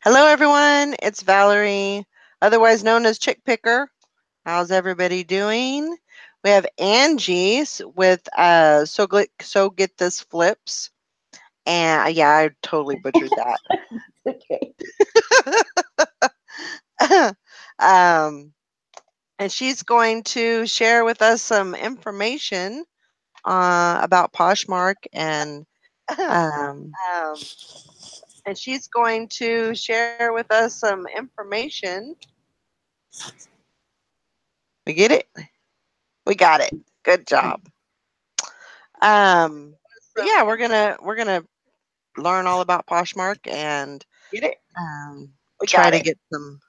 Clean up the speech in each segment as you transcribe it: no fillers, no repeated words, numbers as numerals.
Hello, everyone. It's Valerie, otherwise known as Chick Picker. How's everybody doing? We have Angie's with so get this flips, and yeah, I totally butchered that. Okay. um, and she's going to share with us some information about Poshmark um, Um, and she's going to share with us some information. We get it? We got it. Good job. But yeah, we're gonna learn all about Poshmark and get it? We try got to it. get some.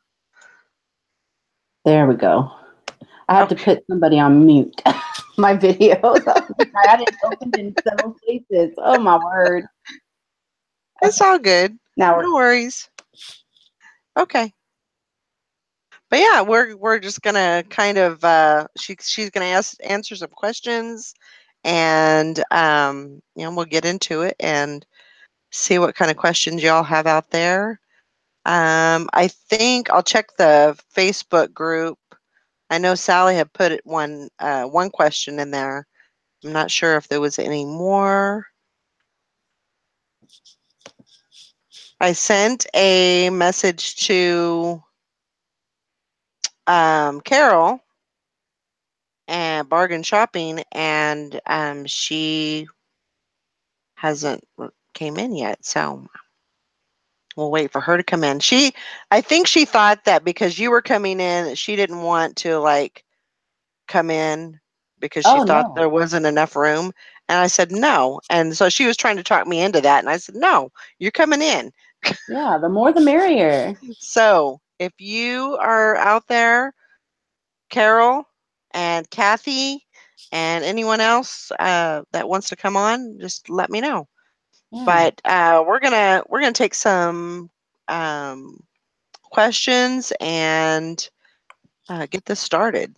There we go. I have to Okay, put somebody on mute. My videos. I had it opened in several places. Oh my word. it's Okay. all good. Now we're No worries. Okay, but yeah, we're just gonna kind of she's gonna answer some questions, and we'll get into it and see what kind of questions y'all have out there. I think I'll check the Facebook group. I know Sally had put one question in there. I'm not sure if there was any more. I sent a message to Carol and Bargain Shopping, and she hasn't came in yet. So we'll wait for her to come in. I think she thought that because you were coming in, she didn't want to like come in because she oh thought no. there wasn't enough room. And I said, no. And so she was trying to talk me into that. And I said, no, you're coming in. Yeah, the more the merrier. So if you are out there, Carol and Kathy and anyone else that wants to come on, just let me know. Yeah. But we're gonna take some um, questions and get this started.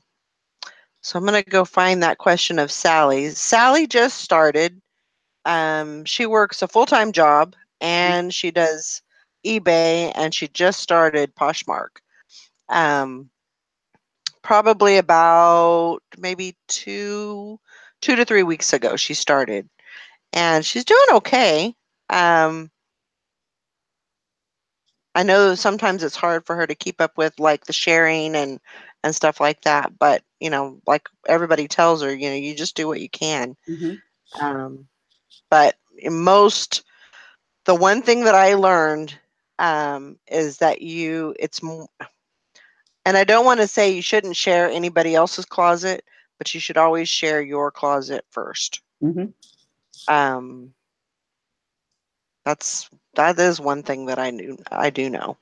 So I'm gonna go find that question of Sally's. Sally just started. She works a full time job and she does eBay and she just started Poshmark. Um, Probably about maybe 2 to 3 weeks ago she started and she's doing okay. Um, I know sometimes it's hard for her to keep up with like the sharing and stuff like that, but like everybody tells her, you just do what you can. Mm-hmm. Um, but the one thing that I learned is that and I don't want to say you shouldn't share anybody else's closet, but you should always share your closet first. Mm-hmm. Um, that is one thing that I do know.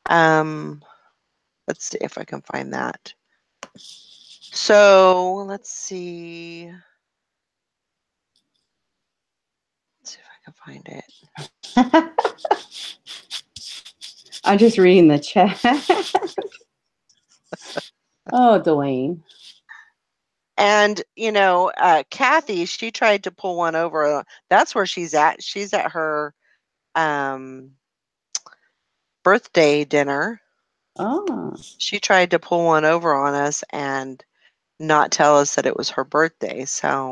Um, let's see if I can find that. So let's see. Let's see if I can find it. I'm just reading the chat. Oh, Dwayne. And Kathy, she tried to pull one over. That's where she's at. She's at her um, birthday dinner. Oh. She tried to pull one over on us and not tell us that it was her birthday. So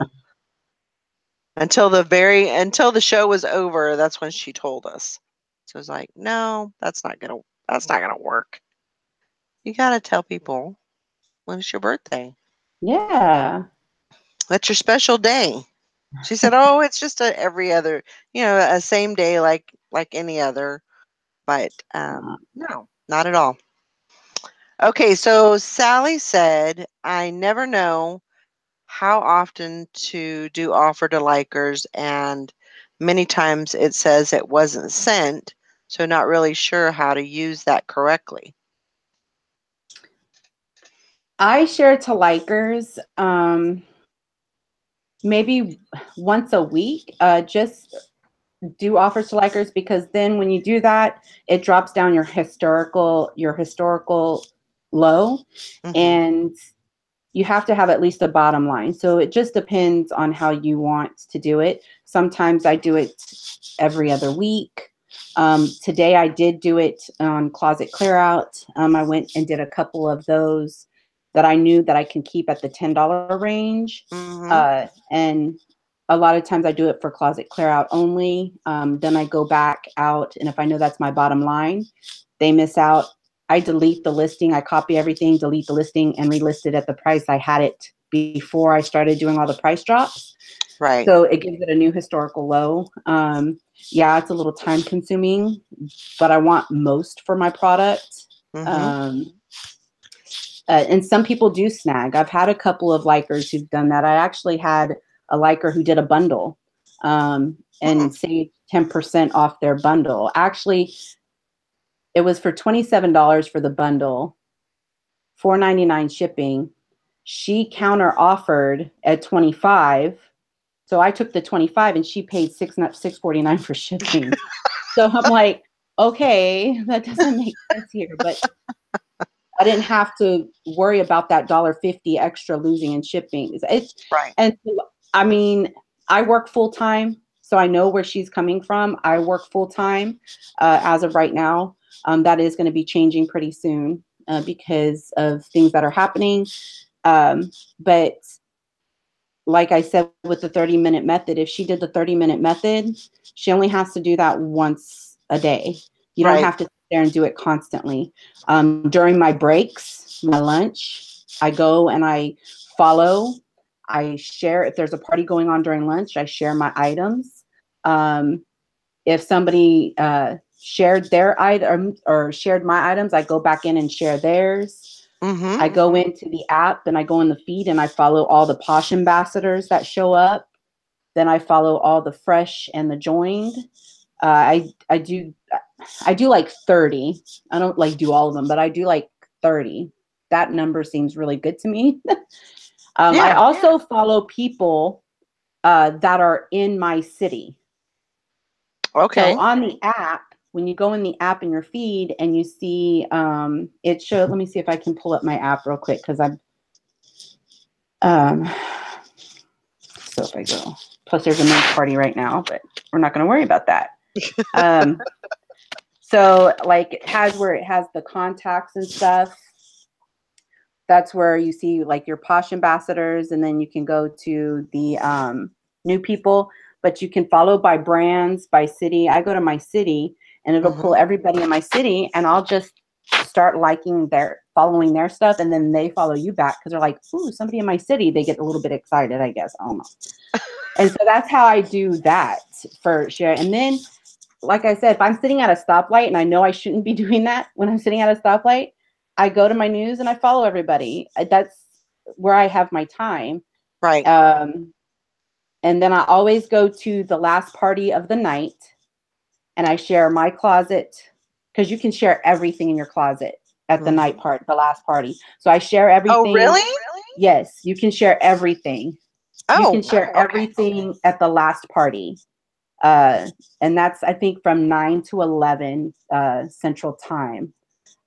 until the show was over, that's when she told us. So I was like, no, that's not gonna work. You gotta tell people when it's your birthday. Yeah. That's your special day. She said, "Oh, it's just a every other, a same day like any other." But no, not at all. Okay, so Sally said, "I never know how often to do offer to likers, and many times it says it wasn't sent, so not really sure how to use that correctly." I share to likers maybe once a week. Just do offers to likers because then when you do that, it drops down your historical low, Hmm. and you have to have at least a bottom line. So it just depends on how you want to do it. Sometimes I do it every other week. Today I did do it on Closet Clear Out. I went and did a couple of those that I knew that I can keep at the $10 range. Mm-hmm. And a lot of times I do it for Closet Clear Out only. Then I go back out, and if I know that's my bottom line, they miss out. I delete the listing. I copy everything, delete the listing, and relist it at the price I had it before I started doing all the price drops. Right. So it gives it a new historical low. Yeah, it's a little time consuming, but I want most for my product. Mm-hmm. And some people do snag. I've had a couple of likers who've done that. I actually had a liker who did a bundle Hmm. and saved 10% off their bundle. Actually, it was for $27 for the bundle, $4.99 shipping. She counter offered at 25. So I took the 25 and she paid $6.49 for shipping. So I'm like, okay, that doesn't make sense here. But I didn't have to worry about that $1.50 extra losing in shipping. Right. And so, I mean, I work full time, so I know where she's coming from. I work full time as of right now. That is going to be changing pretty soon because of things that are happening. But like I said, with the 30-minute method, if she did the 30-minute method, she only has to do that once a day. You don't Right. have to sit there and do it constantly. During my breaks, my lunch, I go and I follow. I share. If there's a party going on during lunch, I share my items. If somebody shared their item or shared my items, I go back in and share theirs. Mm-hmm. I go into the app and I go in the feed and I follow all the Posh ambassadors that show up. Then I follow all the fresh and the joined. I do like 30. I don't like do all of them, but I do like 30. That number seems really good to me. I Yeah. also follow people that are in my city. So Okay. on the app, when you go in the app in your feed and you see it shows, let me see if I can pull up my app real quick because I'm so if I go, plus there's a men's party right now, but we're not going to worry about that. Um, so like it has where it has the contacts and stuff. That's where you see like your Posh ambassadors, and then you can go to the new people, but you can follow by brands, by city. I go to my city and it'll Mm-hmm. pull everybody in my city, and I'll just start following their stuff, and then they follow you back because they're like, ooh, somebody in my city. They get a little bit excited, I guess. I don't know. And so that's how I do that for share. And then, like I said, if I'm sitting at a stoplight and I know I shouldn't be doing that when I'm sitting at a stoplight, I go to my news and I follow everybody. That's where I have my time. Right. And then I always go to the last party of the night and I share my closet because you can share everything in your closet at the Mm-hmm. night part, the last party. So I share Oh, everything. really? Yes, you can share everything. You can Oh, share okay. everything at the last party. Uh, and that's, I think, from 9 to 11 Central Time.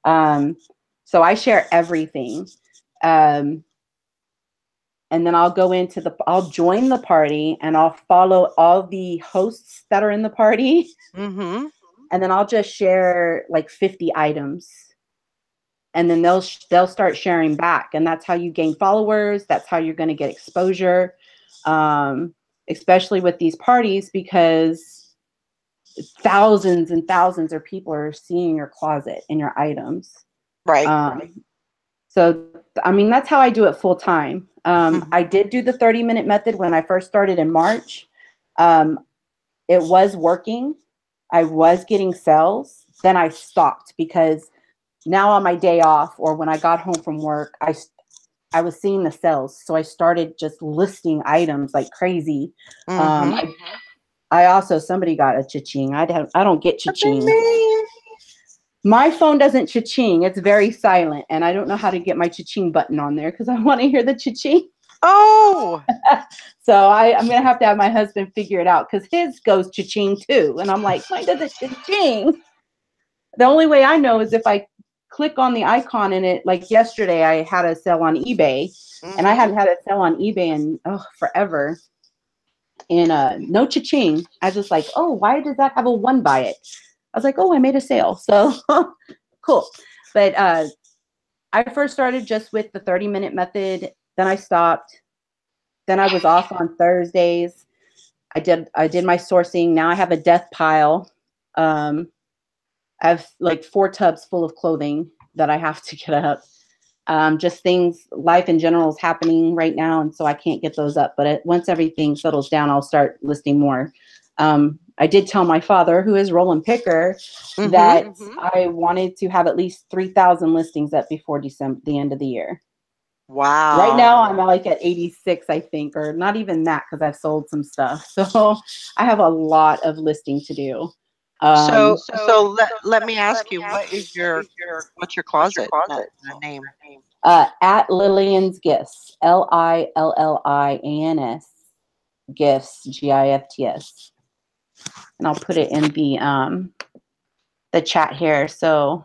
Um, so I share everything. Um, and then I'll join the party and I'll follow all the hosts that are in the party. Mm-hmm. And then I'll just share like 50 items. And then they'll start sharing back. And that's how you gain followers. That's how you're going to get exposure, especially with these parties, because thousands and thousands of people are seeing your closet and your items. Right. So, I mean, that's how I do it full time. Mm-hmm. I did do the 30-minute method when I first started in March. Um, it was working. I was getting sales. Then I stopped because now on my day off or when I got home from work, I was seeing the sales. So I started just listing items like crazy. Mm-hmm. I also, somebody got a cha-ching. I don't get What they cha-ching. mean? My phone doesn't cha-ching. It's very silent. And I don't know how to get my cha-ching button on there because I want to hear the cha-ching. Oh, So I'm going to have my husband figure it out because his goes cha-ching too. And I'm like, mine doesn't cha-ching. The only way I know is if I click on the icon in it. Like yesterday, I had a sale on eBay and I mm-hmm. hadn't had a sale on eBay in forever. And no cha-ching. I was just like, oh, why does that have a one by it? was like, oh, I made a sale. So cool. But I first started just with the 30-minute method. Then I stopped. Then I was off on Thursdays. I did my sourcing. Now I have a death pile. I have like 4 tubs full of clothing that I have to get up. Just things, life in general is happening right now, and so I can't get those up. But once everything settles down, I'll start listing more. I did tell my father, who is Roland Picker, that I wanted to have at least 3,000 listings up before December, the end of the year. Wow. Right now, I'm like at 86, I think, or not even that, because I've sold some stuff. So I have a lot of listing to do. So let me ask you, what's your closet name? At Lillian's Gifts, Lillians Gifts, GIFTS, and I'll put it in the chat here. So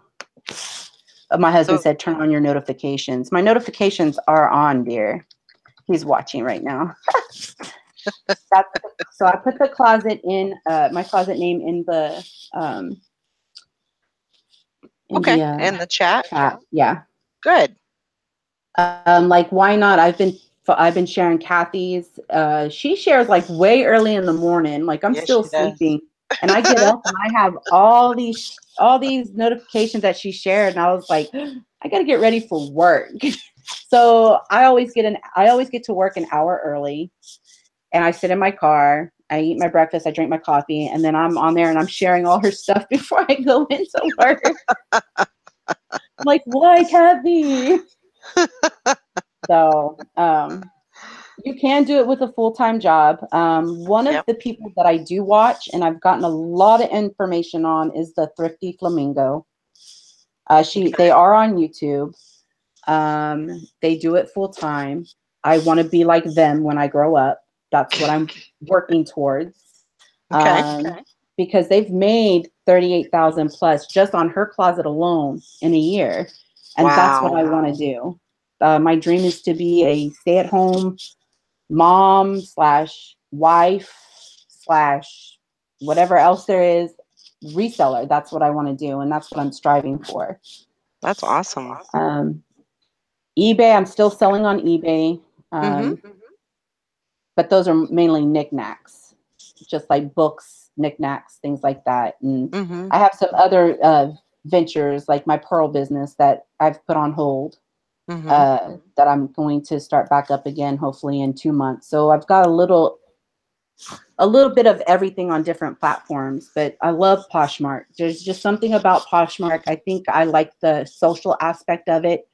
my husband said, turn on your notifications. My notifications are on, dear. He's watching right now. So I put the closet in my closet name in the in the chat. Yeah. Good. Like, why not? I've been sharing Kathy's. She shares like way early in the morning. Like I'm still sleeping, and I get up and I have all these notifications that she shared, and I was like, I got to get ready for work. So I always get to work an hour early, and I sit in my car. I eat my breakfast. I drink my coffee, and then I'm on there and I'm sharing all her stuff before I go into work. I'm like, why, Kathy? So you can do it with a full-time job. One of the people that I do watch and I've gotten a lot of information on is the Thrifty Flamingo. They are on YouTube. They do it full-time. I want to be like them when I grow up. That's what I'm working towards. Because they've made 38,000 plus just on her closet alone in a year. And that's what I want to do. My dream is to be a stay-at-home mom / wife / whatever else there is, reseller. That's what I want to do, and that's what I'm striving for. That's awesome. eBay, I'm still selling on eBay, but those are mainly knickknacks, just like books, knickknacks, things like that. And I have some other ventures, like my pearl business that I've put on hold. That I'm going to start back up again, hopefully in 2 months. So I've got a little bit of everything on different platforms, but I love Poshmark. There's just something about Poshmark. I think I like the social aspect of it.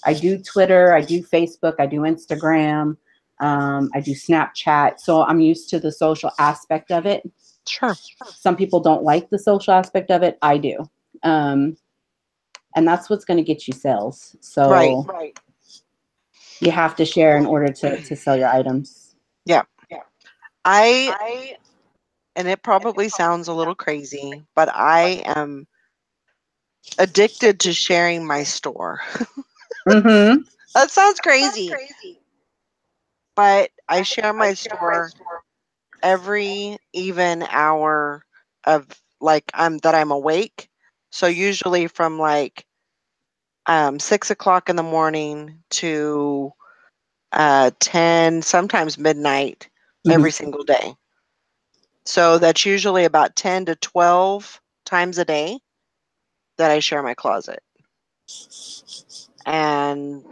I do Twitter, I do Facebook, I do Instagram, I do Snapchat. So I'm used to the social aspect of it. Sure. Some people don't like the social aspect of it. I do. And that's what's going to get you sales. So right. You have to share in order to sell your items. Yeah. And it probably sounds a little crazy, but I am addicted to sharing my store. That sounds crazy. But I share my store every even hour of like that I'm awake. So usually from like 6 o'clock in the morning to 10, sometimes midnight every single day. So that's usually about 10 to 12 times a day that I share my closet. And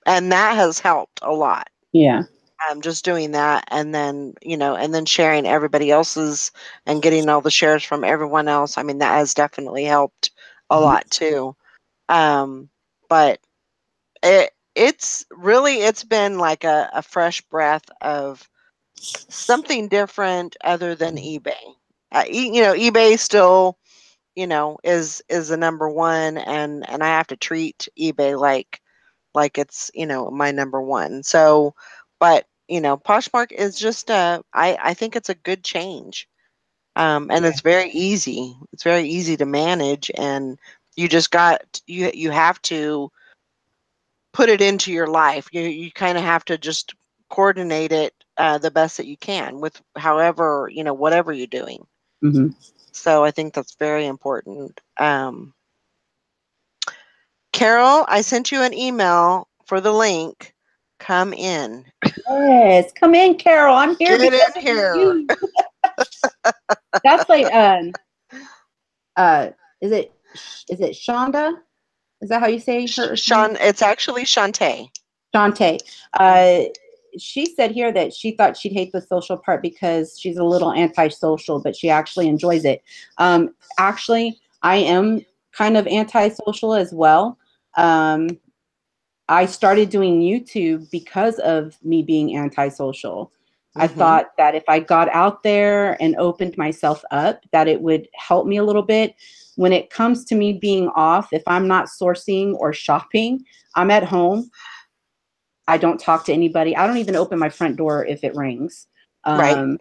that has helped a lot. Yeah. I'm just doing that, and then, and then sharing everybody else's and getting all the shares from everyone else. I mean, that has definitely helped a lot too. But it's been like a fresh breath of something different other than eBay. eBay still, is the number one, and I have to treat eBay like it's, my number one. So, but Poshmark is just I think it's a good change. And it's very easy. It's very easy to manage, and you just you have to put it into your life. You kind of have to just coordinate it the best that you can with however, whatever you're doing. So I think that's very important. Carol, I sent you an email for the link. Come in. Yes, come in, Carol. I'm here Get because in of here. you. That's like uh is it Shonda? Is that how you say her name? Sean, it's actually Shantae. Shantae. Uh, she said here that she thought she'd hate the social part because she's a little antisocial, but she actually enjoys it. Actually, I am kind of antisocial as well. Um, I started doing YouTube because of me being antisocial. I Mm-hmm. thought that if I got out there and opened myself up, that it would help me a little bit. When it comes to me being off, if I'm not sourcing or shopping, I'm at home. I don't talk to anybody. I don't even open my front door if it rings. Right. Um,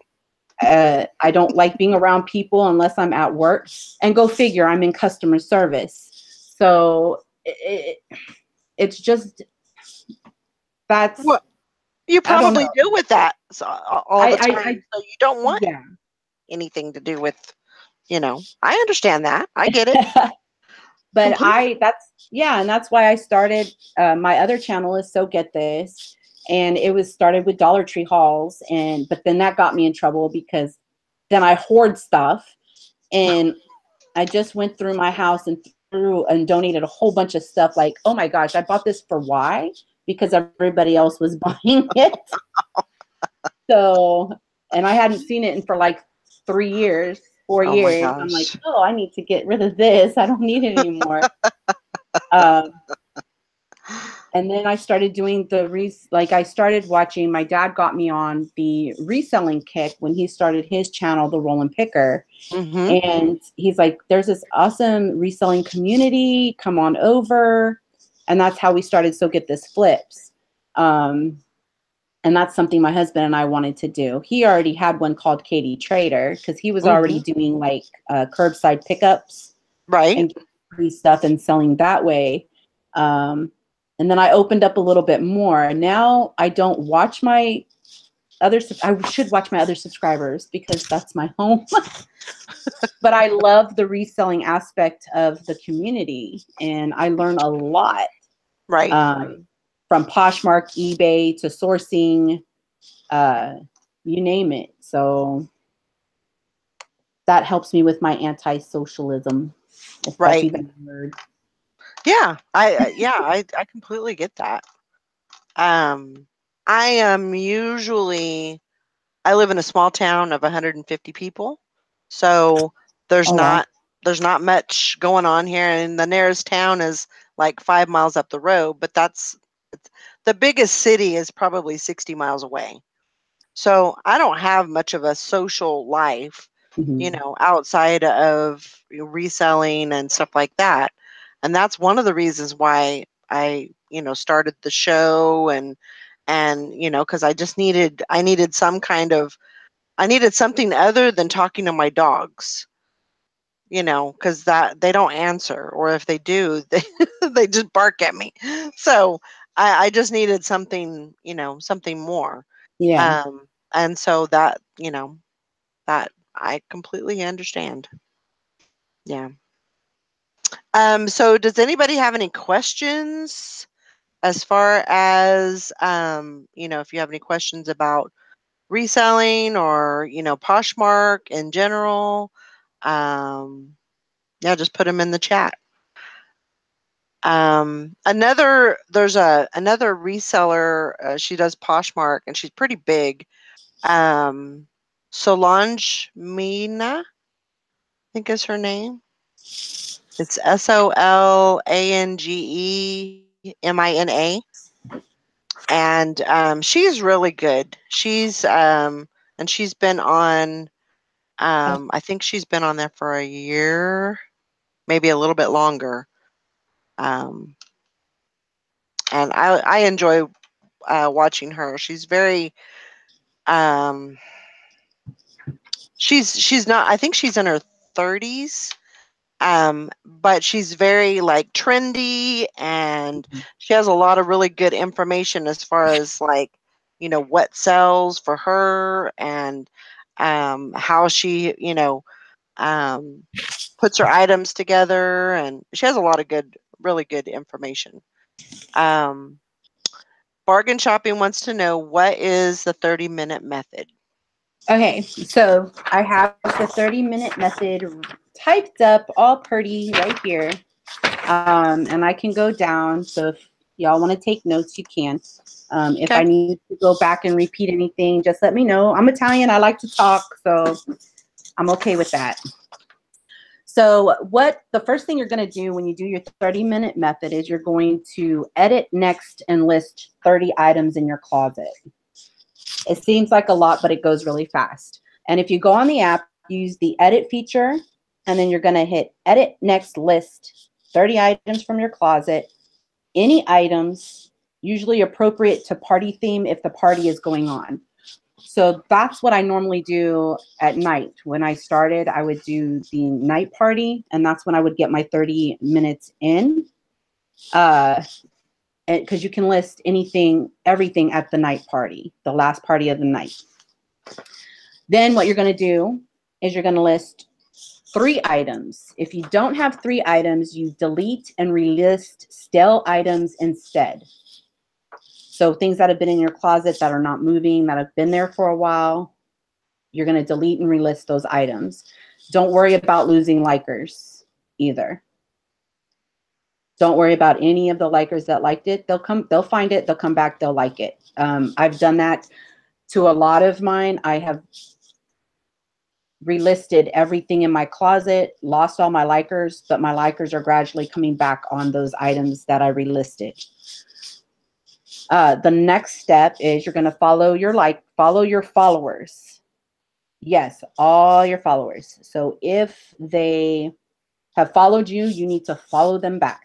I don't like being around people unless I'm at work. And go figure, I'm in customer service. So it's just that's Well, you I don't probably know. deal with that all the I time. So you don't want yeah. anything to do with, I understand that. I get it But completely. and that's why I started. My other channel is So Get This, and it was started with Dollar Tree hauls, but then that got me in trouble because then I hoard stuff, and I just went through my house and threw and donated a whole bunch of stuff. Like, oh my gosh, I bought this for why? Because everybody else was buying it. So, and I hadn't seen it in for like 3 years, four Oh my years. I'm like, gosh. oh, I need to get rid of this. I don't need it anymore. Um, and then I started doing like I started watching. My dad got me on the reselling kick when he started his channel, The Rollin' Picker. Mm-hmm. And he's like, there's this awesome reselling community. Come on over. And that's how we started So Get This Flips. Um, and that's something my husband and I wanted to do. He already had one called Katie Trader because he was Mm-hmm. already doing like curbside pickups Right. and free stuff and selling that way. Um, and then I opened up a little bit more. Now I don't watch my I should watch my other subscribers because that's my home. But I love the reselling aspect of the community, and I learn a lot Right. from Poshmark, eBay to sourcing, uh, you name it. So that helps me with my anti-socialism, if that's Right. even a word. Yeah. I completely get that. Um, I am usually I live in a small town of 150 people. So there's Oh wow. not there's not much going on here, and the nearest town is like 5 miles up the road, but the biggest city is probably 60 miles away. So I don't have much of a social life, Mm-hmm. outside of reselling and stuff like that. And that's one of the reasons why I, started the show and because I needed something other than talking to my dogs, because that they don't answer, or if they do, they just bark at me. So I just needed something, something more. Yeah. And so that I completely understand. Yeah. So does anybody have any questions as far as if you have any questions about reselling or, Poshmark in general? Yeah, just put them in the chat. There's another reseller. She does Poshmark and she's pretty big. Um, Solange Mina, I think is her name. It's SOLANGEMINA. And she's really good. She's been on, I think she's been on there for a year, maybe a little bit longer. Um, and I enjoy watching her. Um, she's not. I think she's in her 30s. But she's very like trendy, and she has a lot of really good information as far as like, what sells for her, and how she, um, puts her items together, and she has a lot of really good information. Um, Bargain Shopping wants to know, what is the 30-minute method? Okay, so I have the 30-minute method typed up all pretty right here. And I can go down. So if y'all want to take notes, you can. If Okay. I need to go back and repeat anything, just let me know. I'm Italian. I like to talk, so I'm okay with that. So the first thing you're going to do when you do your 30-minute method is you're going to edit, next, and list 30 items in your closet. It seems like a lot, but it goes really fast. And if you go on the app, use the edit feature, and then you're going to hit edit, next, list 30 items from your closet. Any items, usually appropriate to party theme if the party is going on. So that's what I normally do at night. When I started, I would do the night party, and that's when I would get my 30 minutes in. Because you can list everything at the night party, the last party of the night. Then what you're going to do is you're going to list 3 items. If you don't have 3 items, you delete and relist stale items instead. So things that have been in your closet that are not moving, that have been there for a while, you're going to delete and relist those items. Don't worry about losing likers either. Don't worry about any of the likers that liked it. They'll find it, they'll come back, they'll like it. I've done that to a lot of mine. I have relisted everything in my closet, lost all my likers, but my likers are gradually coming back on those items that I relisted. The next step is you're going to follow your followers. Yes, all your followers. So if they have followed you, you need to follow them back.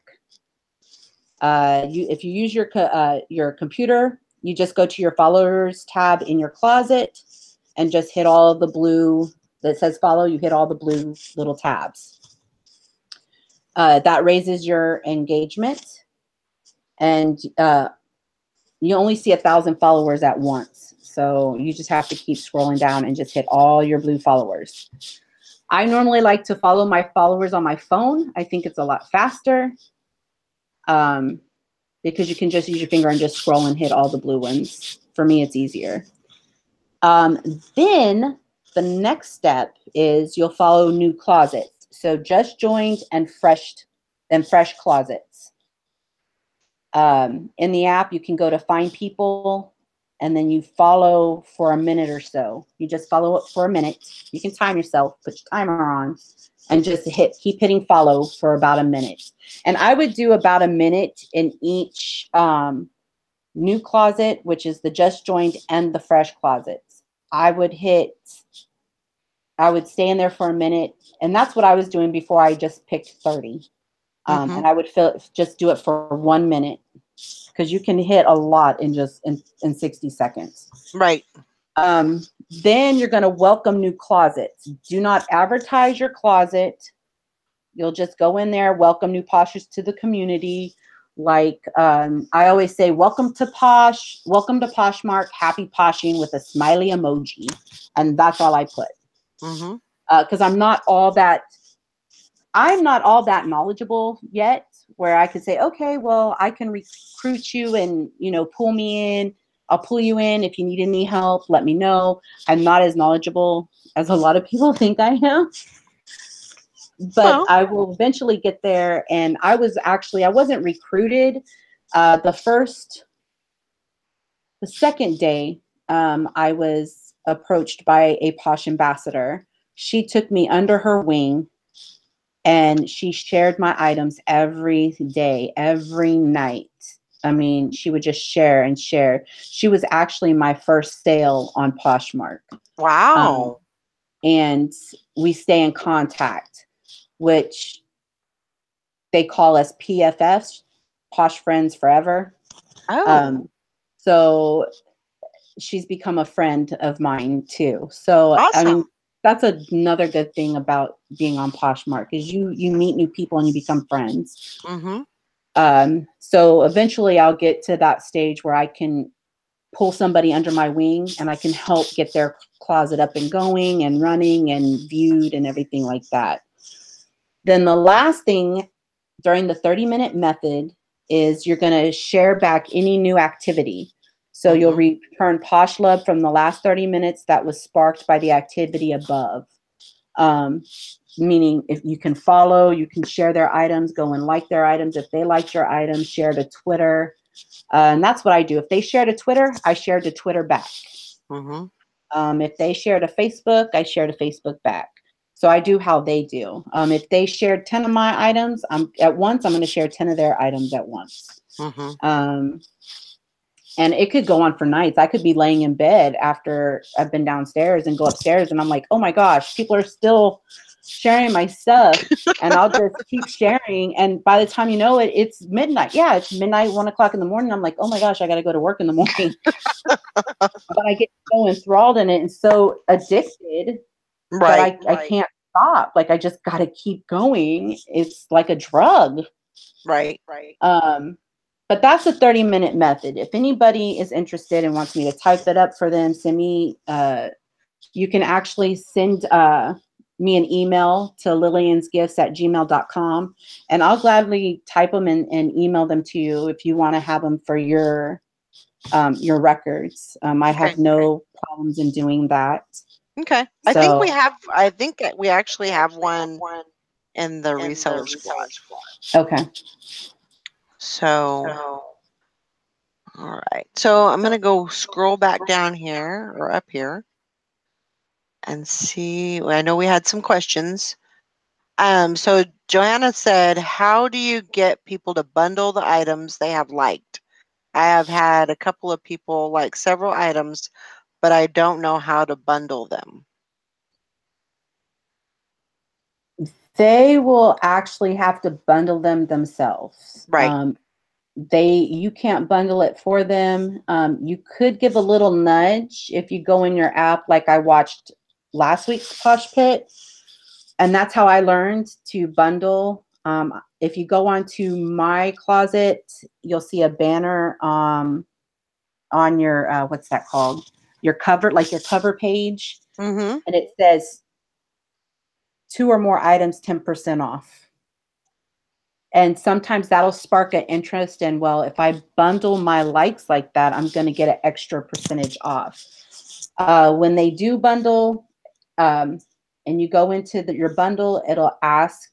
If you use your computer, you just go to your followers tab in your closet and just hit all the blue that says follow. You hit all the blue little tabs. That raises your engagement, and you only see 1,000 followers at once. So you just have to keep scrolling down and just hit all your blue followers. I normally like to follow my followers on my phone. I think it's a lot faster because you can just use your finger and just scroll and hit all the blue ones. For me, it's easier. Then the next step is you'll follow new closets. So just joined and fresh closets. In the app, you can go to find people, and then you follow for a minute or so. You just follow it for a minute. You can time yourself, put your timer on, and just keep hitting follow for about a minute. And I would do about a minute in each new closet, which is the just joined and the fresh closets. I would stay in there for a minute, and that's what I was doing before I just picked 30. And I would just do it for 1 minute, because you can hit a lot in 60 seconds. Right. Then you're going to welcome new closets. Do not advertise your closet. You'll just go in there, welcome new Poshers to the community. Like I always say, welcome to Poshmark, happy poshing with a smiley emoji. And that's all I put. Because I'm not all that knowledgeable yet, where I could say, okay, well, I can recruit you and, pull me in. I'll pull you in. If you need any help, let me know. I'm not as knowledgeable as a lot of people think I am. But I will eventually get there. And I wasn't recruited. The second day, I was approached by a Posh ambassador. She took me under her wing, and she shared my items every day, every night. I mean, she would just share and share. She was actually my first sale on Poshmark. Wow. And we stay in contact, which they call us PFFs, Posh Friends Forever. Oh. So she's become a friend of mine too. So, Awesome. I mean, that's another good thing about being on Poshmark, is you meet new people and you become friends. So eventually I'll get to that stage where I can pull somebody under my wing and I can help get their closet up and going and running and viewed and everything like that. Then the last thing during the 30-minute method is you're going to share back any new activity. So you'll return Posh Love from the last 30 minutes that was sparked by the activity above. Meaning if you can follow, you can share their items, go and like their items. If they liked your items, share to Twitter. And that's what I do. If they share to Twitter, I share to Twitter back. If they share to Facebook, I share to Facebook back. So I do how they do. If they shared 10 of my items at once, I'm going to share 10 of their items at once. And it could go on for nights. I could be laying in bed after I've been downstairs and go upstairs and I'm like, oh my gosh, people are still sharing my stuff. And I'll just keep sharing. And by the time you know it, it's midnight. Yeah, it's midnight, 1 o'clock in the morning. I'm like, oh my gosh, I got to go to work in the morning. But I get so enthralled in it and so addicted that I can't stop. Like I just got to keep going. It's like a drug. Right. But that's a 30-minute method. If anybody is interested and wants me to type it up for them, send me, you can actually send me an email to lilliansgifts@gmail.com. And I'll gladly type them and email them to you if you want to have them for your records. I have no problems in doing that. Okay. I think we actually have one in the reseller squad. Okay. So, all right. So I'm going to go scroll back down here or up here and see. I know we had some questions. So Joanna said, how do you get people to bundle the items they have liked? I have had a couple of people like several items, but I don't know how to bundle them. They will actually have to bundle them themselves. Right. You can't bundle it for them. You could give a little nudge if you go in your app, like I watched last week's Posh Pit, and that's how I learned to bundle. If you go onto my closet, you'll see a banner on your what's that called? Your cover, like your cover page, and it says 2 or more items 10% off. And sometimes that'll spark an interest in, well, if I bundle my likes like that, I'm going to get an extra percentage off. When they do bundle, and you go into your bundle, it'll ask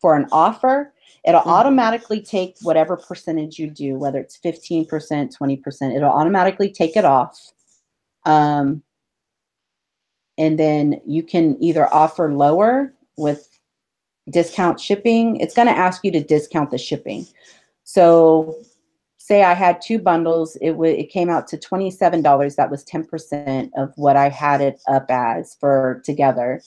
for an offer. It'll automatically take whatever percentage you do, whether it's 15%, 20%, it'll automatically take it off. And then you can either offer lower with discount shipping. It's going to ask you to discount the shipping. So say I had 2 bundles, it came out to $27. That was 10% of what I had it up as for together.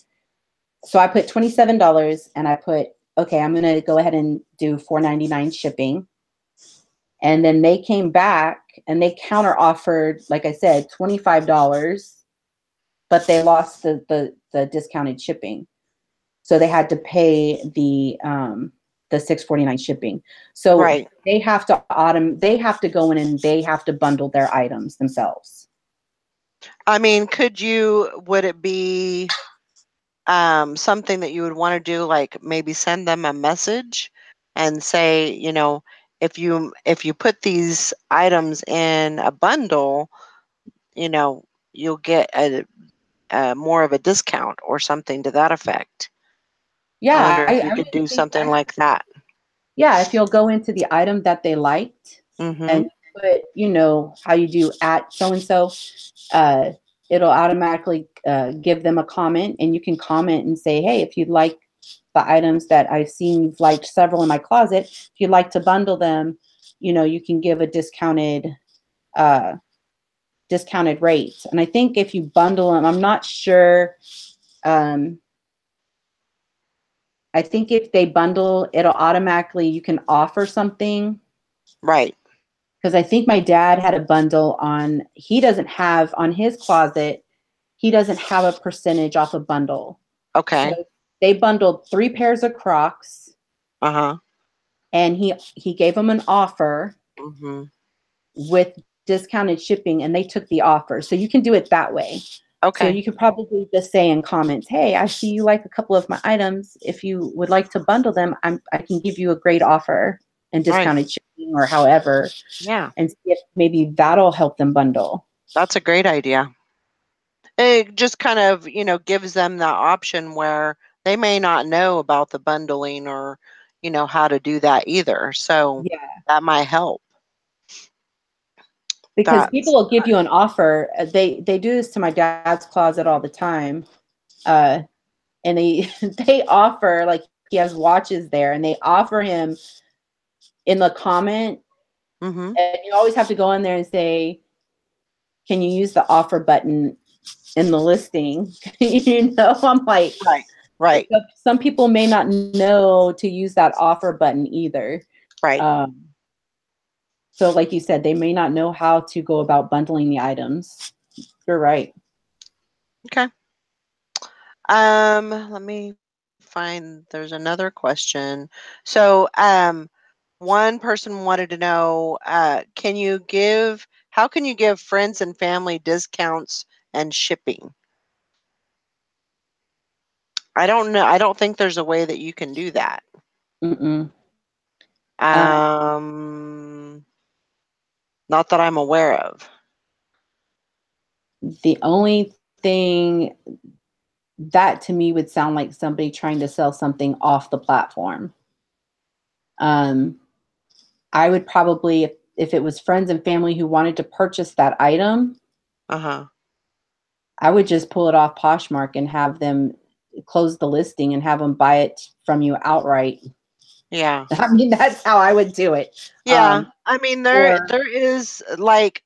So I put $27 and I put, okay, I'm going to go ahead and do $4.99 shipping. And then they came back and they counter offered, like I said, $25, but they lost the discounted shipping. So they had to pay the $6.49 shipping. So they have to go in and they have to bundle their items themselves. I mean, would it be something that you would want to do, like maybe send them a message and say, if you put these items in a bundle, you'll get a more of a discount or something to that effect. Yeah, I wonder if you could do something like that. Yeah, if you'll go into the item that they liked and put, how you do at so-and-so, it'll automatically give them a comment, and you can comment and say, hey, if you'd like the items that I've seen, you've liked several in my closet, if you'd like to bundle them, you can give a discounted rate. And I think if you bundle them, I'm not sure. I think if they bundle, it'll automatically, you can offer something. Right. Because I think my dad had a bundle on his closet, he doesn't have a percentage off a bundle. Okay. So they bundled 3 pairs of Crocs. Uh-huh. And he gave them an offer with discounted shipping and they took the offer. So you can do it that way. So Okay. you could probably just say in comments, hey, I see you like a couple of my items. If you would like to bundle them, I can give you a great offer and Right. discounted shipping or however, Yeah. and see if maybe that'll help them bundle. That's a great idea. It just kind of, gives them that option where they may not know about the bundling or, how to do that either. So Yeah. that might help. Because people That's will give you an offer. They do this to my dad's closet all the time. Uh, and they they offer, like, he has watches there and they offer him in the comment, mm-hmm. and you always have to go in there and say, can you use the offer button in the listing? I'm like, Right. Right. some people may not know to use that offer button either. Right. Um, so like you said, they may not know how to go about bundling the items. You're right. Okay. Let me find, there's another question. So, one person wanted to know, how can you give friends and family discounts and shipping? I don't know. I don't think there's a way that you can do that. Mm-mm. Um, Not that I'm aware of. The only thing that to me would sound like somebody trying to sell something off the platform. Um, I would probably, if it was friends and family who wanted to purchase that item, Uh-huh. I would just pull it off Poshmark and have them close the listing and have them buy it from you outright. Yeah. I mean, that's how I would do it. Yeah. I mean, Or there is like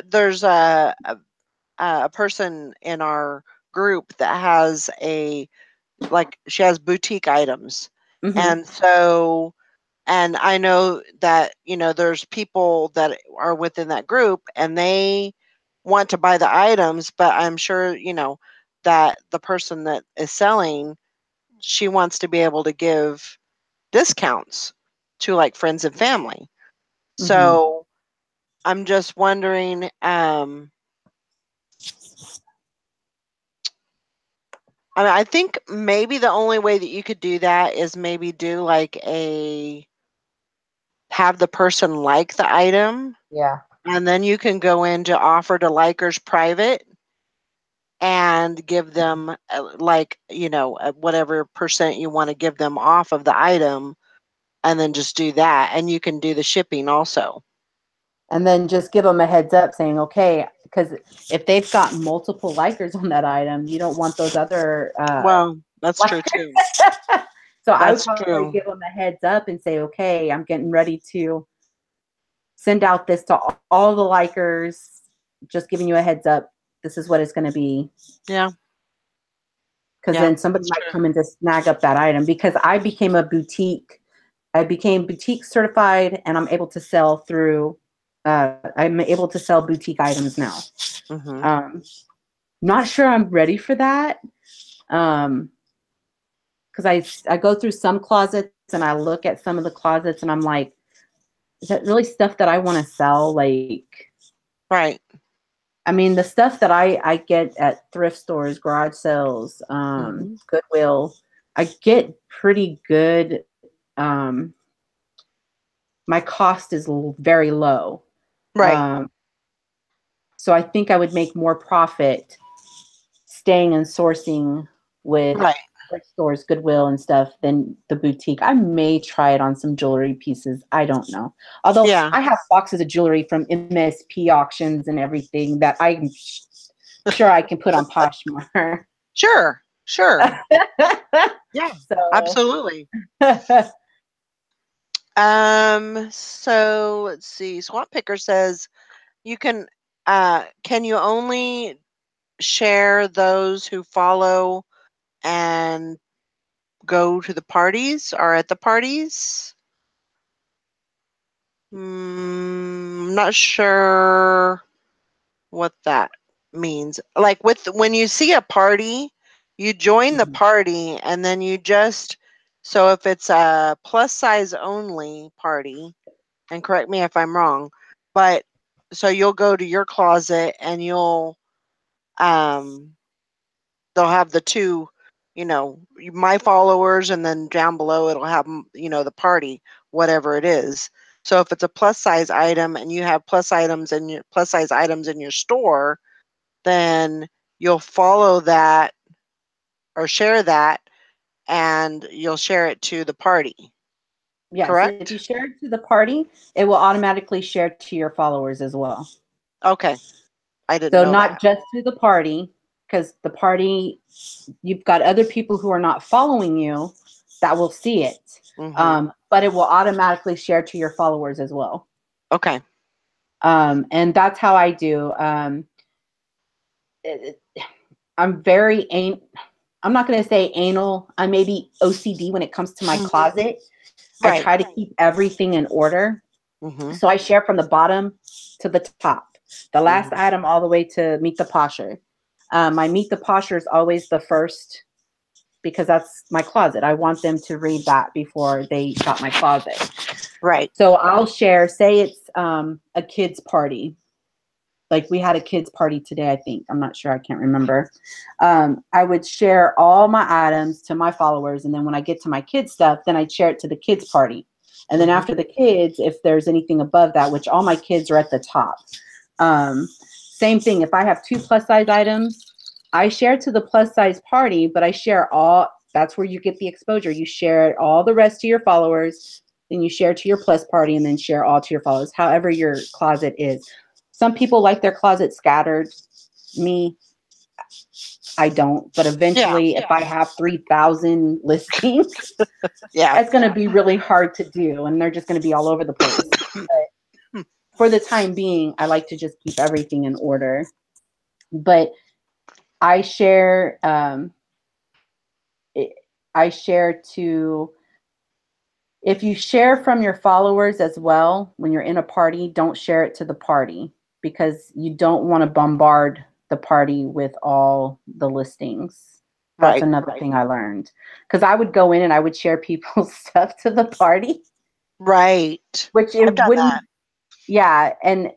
there's a person in our group that has she has boutique items. mhm, And so, and I know that, there's people that are within that group and they want to buy the items, but I'm sure, that the person that is selling, she wants to be able to give discounts to like friends and family. mhm, So I'm just wondering, I think maybe the only way that you could do that is maybe do have the person like the item, yeah. and then you can go into offer to likers private and give them whatever percent you want to give them off of the item, and then just do that, and you can do the shipping also. And then just give them a heads up saying, okay, because if they've got multiple likers on that item, you don't want those other Well, that's true likers. too. So I would That's probably true. give them a heads up and say, okay, I'm getting ready to send out this to all the likers, just giving you a heads up. This is what it's going to be. Yeah. Because Yeah, then somebody that's might true. come and just snag up that item. Because I became boutique certified, and I'm able to sell through. I'm able to sell boutique items now. Mhm. Um, Not sure I'm ready for that. Because I go through some closets and I look at some of the closets and I'm like, is that really stuff that I want to sell? Like, Right. I mean, the stuff that I get at thrift stores, garage sales, Mhm. Goodwill, I get pretty good. Um, my cost is very low. Right. Um, so I think I would make more profit staying and sourcing with Right. thrift stores, Goodwill, and stuff than the boutique. I may try it on some jewelry pieces. I don't know. Although Yeah. I have boxes of jewelry from MSP auctions and everything that I'm sure I can put on Poshmark. Sure. Sure. Yeah. So, Absolutely. So let's see. Swamp Picker says you can you only share those who follow and go to the parties or at the parties? Not sure what that means. Like when you see a party, you join the mhm, party and then so if it's a plus size only party, and correct me if I'm wrong, but so you'll go to your closet and um they'll have the two, my followers, and then down below it'll have, the party, whatever it is. So if it's a plus size item and you have plus size items in your store, then you'll follow that or share that, and you'll share it to the party. Yes, if you Correct? share it to the party, it will automatically share to your followers as well. Okay. I didn't So know not that. just to the party, because the party, you've got other people who are not following you that will see it, Mhm. but it will automatically share to your followers as well. Okay. And that's how I do. It, I'm very I'm not going to say anal. I'm maybe OCD when it comes to my Mhm. closet. I Right. try to keep everything in order. Mhm. So I share from the bottom to the top, the last Mhm. item all the way to Meet the Posher. My Meet the Posher is always the first because that's my closet. I want them to read that before they shop my closet. Right. So I'll share, say it's a kid's party. Like we had a kids party today, I think. I'm not sure. I can't remember. I would share all my items to my followers. And then when I get to my kids stuff, then I'd share it to the kids party. And then Mhm. after the kids, if there's anything above that, which all my kids are at the top. Same thing. If I have 2 plus size items, I share to the plus size party, but I share all, that's where you get the exposure. You share all the rest to your followers, then you share to your plus party, and then share all to your followers, however your closet is. Some people like their closet scattered. Me, I don't. But Yeah. eventually, if I have 3,000 listings, Yeah. it's going to be really hard to do, and they're just going to be all over the place. But for the time being, I like to just keep everything in order. But I share. I share to. If you share from your followers as well, when you're in a party, don't share it to the party because you don't want to bombard the party with all the listings. That's Right. another thing I learned. Because I would go in and I would share people's stuff to the party, Right. which I've it done wouldn't, yeah. And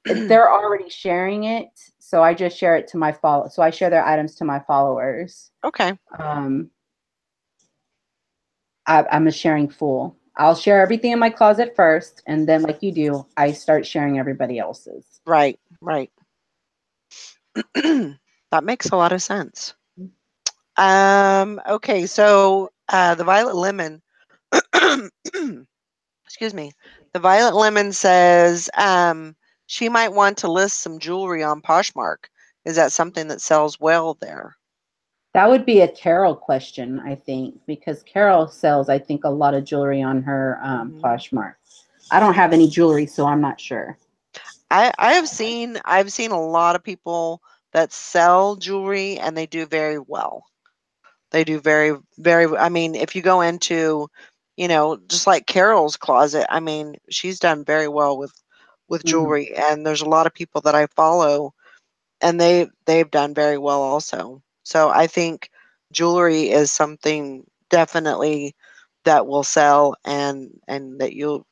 that. they're already sharing it. So I just share it to my follow. So I share their items to my followers. Okay. Um, I'm a sharing fool. I'll share everything in my closet first, and then, like you do, I start sharing everybody else's. Right. Right. That makes a lot of sense. Okay, so the Violet Lemon, excuse me, the Violet Lemon says she might want to list some jewelry on Poshmark. Is that something that sells well there? That would be a Carol question, I think, because Carol sells, I think, a lot of jewelry on her Hmm. Poshmark. I don't have any jewelry, so I'm not sure. I've seen a lot of people that sell jewelry and they do very well. They do very, very, I mean, if you go into, just like Carol's closet, I mean, she's done very well with Mm-hmm. jewelry, and there's a lot of people that I follow, and they've done very well also. So I think jewelry is something definitely that will sell, and that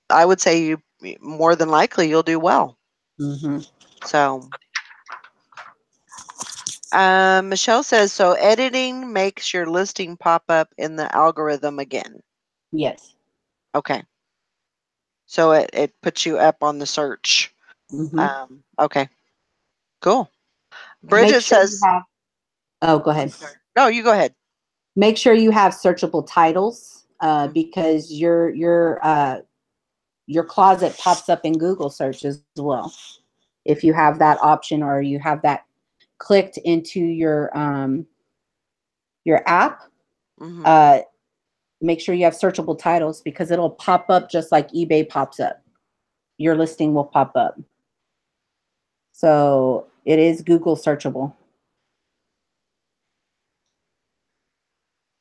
I would say you more than likely you'll do well. Mm-hmm. So Michelle says, so editing makes your listing pop up in the algorithm again. Yes. Okay. So it puts you up on the search. Mm-hmm. Okay. Cool. Make Bridget sure you says, have. Oh, go I'm ahead. sorry. No, you go ahead. Make sure you have searchable titles Mhm. because your closet pops up in Google search as well. If you have that option or you have that clicked into your app, Mhm. uh, make sure you have searchable titles because it'll pop up just like eBay pops up. Your listing will pop up. So it is Google searchable.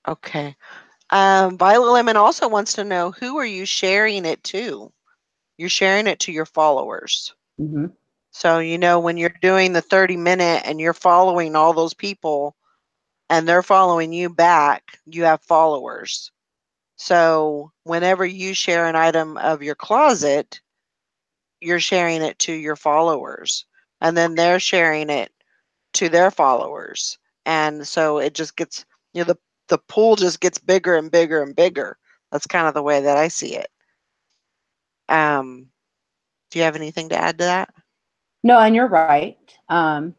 Okay. Violet Lemon also wants to know, who are you sharing it to? You're sharing it to your followers. Mm-hmm. So, when you're doing the 30-minute and you're following all those people and they're following you back, you have followers. So, whenever you share an item of your closet, you're sharing it to your followers, and then they're sharing it to their followers. And so it just gets, the pool just gets bigger and bigger and bigger. That's kind of the way that I see it. Um, do you have anything to add to that? No, and you're right.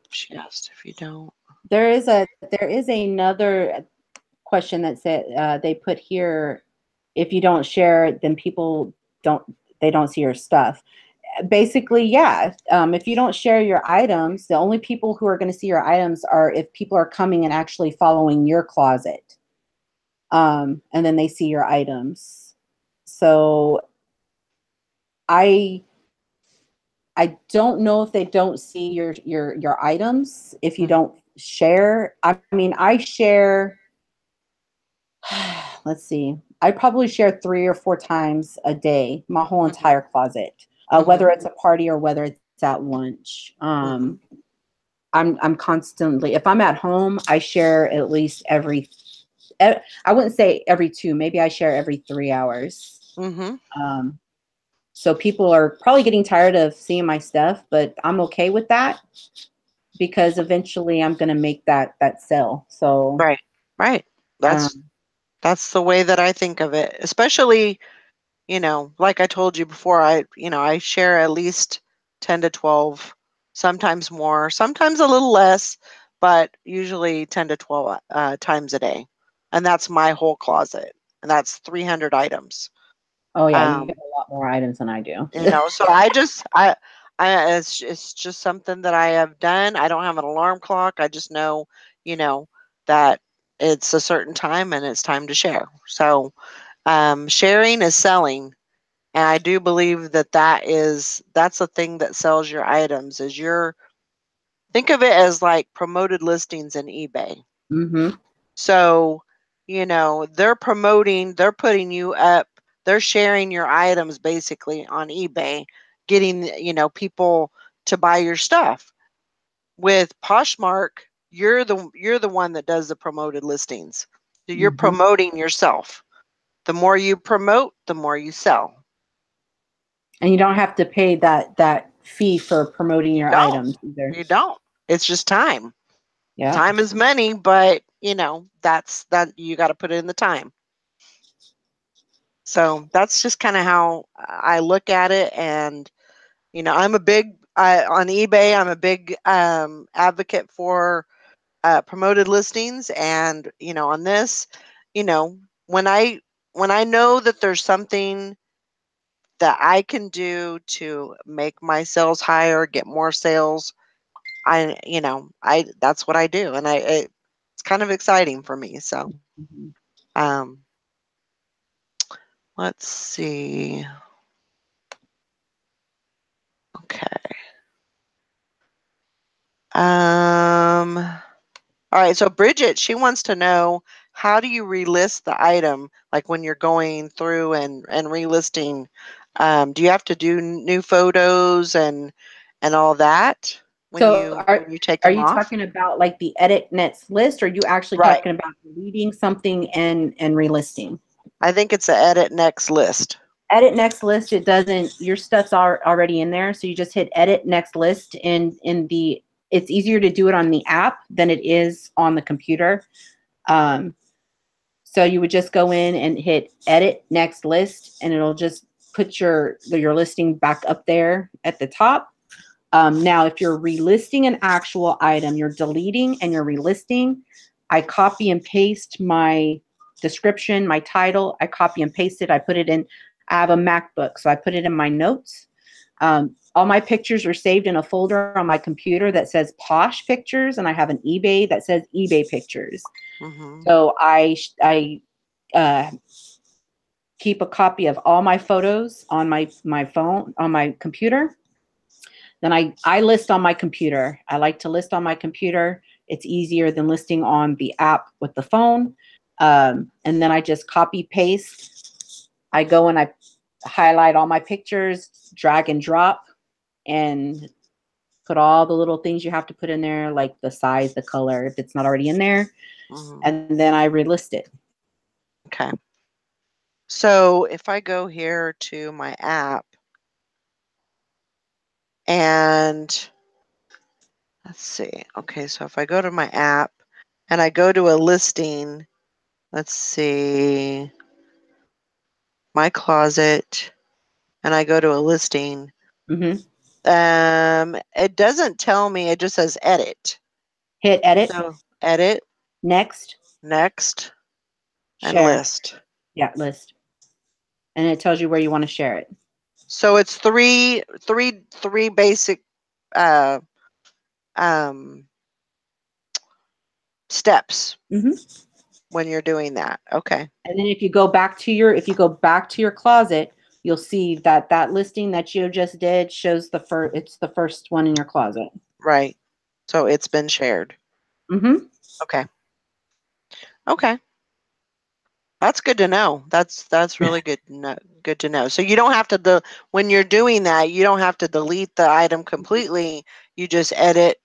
She asked if you don't. There is another question that said they put here, if you don't share, then people don't they don't see your stuff. Basically, yeah. If you don't share your items, the only people who are going to see your items are if people are coming and actually following your closet, and then they see your items. So I I don't know if they don't see your items if you don't share. I mean, I share. Let's see. I probably share 3 or 4 times a day my whole Mhm. entire closet, whether Mhm. it's a party or whether it's at lunch. Mhm. I'm constantly, if I'm at home, I share at least I wouldn't say every two, maybe I share every 3 hours. Mhm. Um, so people are probably getting tired of seeing my stuff, but I'm okay with that because eventually I'm going to make that sell. So, Right. Right. That's um, that's the way that I think of it. Especially, like I told you before, I share at least 10 to 12, sometimes more, sometimes a little less, but usually 10 to 12 times a day. And that's my whole closet. And that's 300 items. oh yeah, you got Um, a lot more items than I do. so it's just something that I have done. I don't have an alarm clock. I just know, you know, that it's a certain time and it's time to share. So, sharing is selling. And I do believe that that's a thing that sells your items is think of it as like promoted listings in eBay. Mm-hmm. So, they're putting you up, they're sharing your items basically on eBay, getting, people to buy your stuff. With Poshmark, you're the one that does the promoted listings. So you're Mm-hmm. promoting yourself. The more you promote, the more you sell. And you don't have to pay that fee for promoting You your don't. items either. You don't. It's just time. Yeah. Time is money, but that's that you got to put it in the time. So that's just kind of how I look at it. And, on eBay, I'm a big advocate for promoted listings. And, on this, you know, when I know that there's something that I can do to make my sales higher, get more sales, that's what I do. And it's kind of exciting for me. So, Mhm. um, let's see. Okay. All right. So Bridget, she wants to know, how do you relist the item? Like when you're going through and relisting, do you have to do new photos and all that when So you take are them you off? talking about like the edit next list, or are you actually Right. talking about deleting something and relisting? I think it's a edit next list. Edit next list, it doesn't, your stuff's already in there, so you just hit edit next list in the, it's easier to do it on the app than it is on the computer. Um, so you would just go in and hit edit next list, and it'll just put your listing back up there at the top. Now, if you're relisting an actual item, you're deleting and you're relisting, I copy and paste my description, my title. I copy and paste it. I put it in. I have a MacBook, so I put it in my notes. All my pictures are saved in a folder on my computer that says Posh Pictures, and I have an eBay that says eBay Pictures. Mm-hmm. So I uh, keep a copy of all my photos on my phone, on my computer. Then I list on my computer. I like to list on my computer. It's easier than listing on the app with the phone. And then I just copy paste. I go and I highlight all my pictures, drag and drop, and put all the little things you have to put in there, like the size, the color, if it's not already in there. Mm-hmm. And then I relist it. Okay. So if I go here to my app, And let's see. Okay, so if I go to my app and I go to a listing, let's see, my closet, and I go to a listing, Mm-hmm. it doesn't tell me, it just says edit. Hit edit, So edit, next, next, and share. list. Yeah, list. And it tells you where you want to share it. So it's three basic uh, um, steps Mm-hmm. when you're doing that. Okay, And then if you go back to your closet, you'll see that that listing that you just did shows it's the first one in your closet. right. So it's been shared. Mm-hmm. Okay, okay. That's good to know. That's really good to know. Good to know. So you don't have to when you're doing that, you don't have to delete the item completely. You just edit,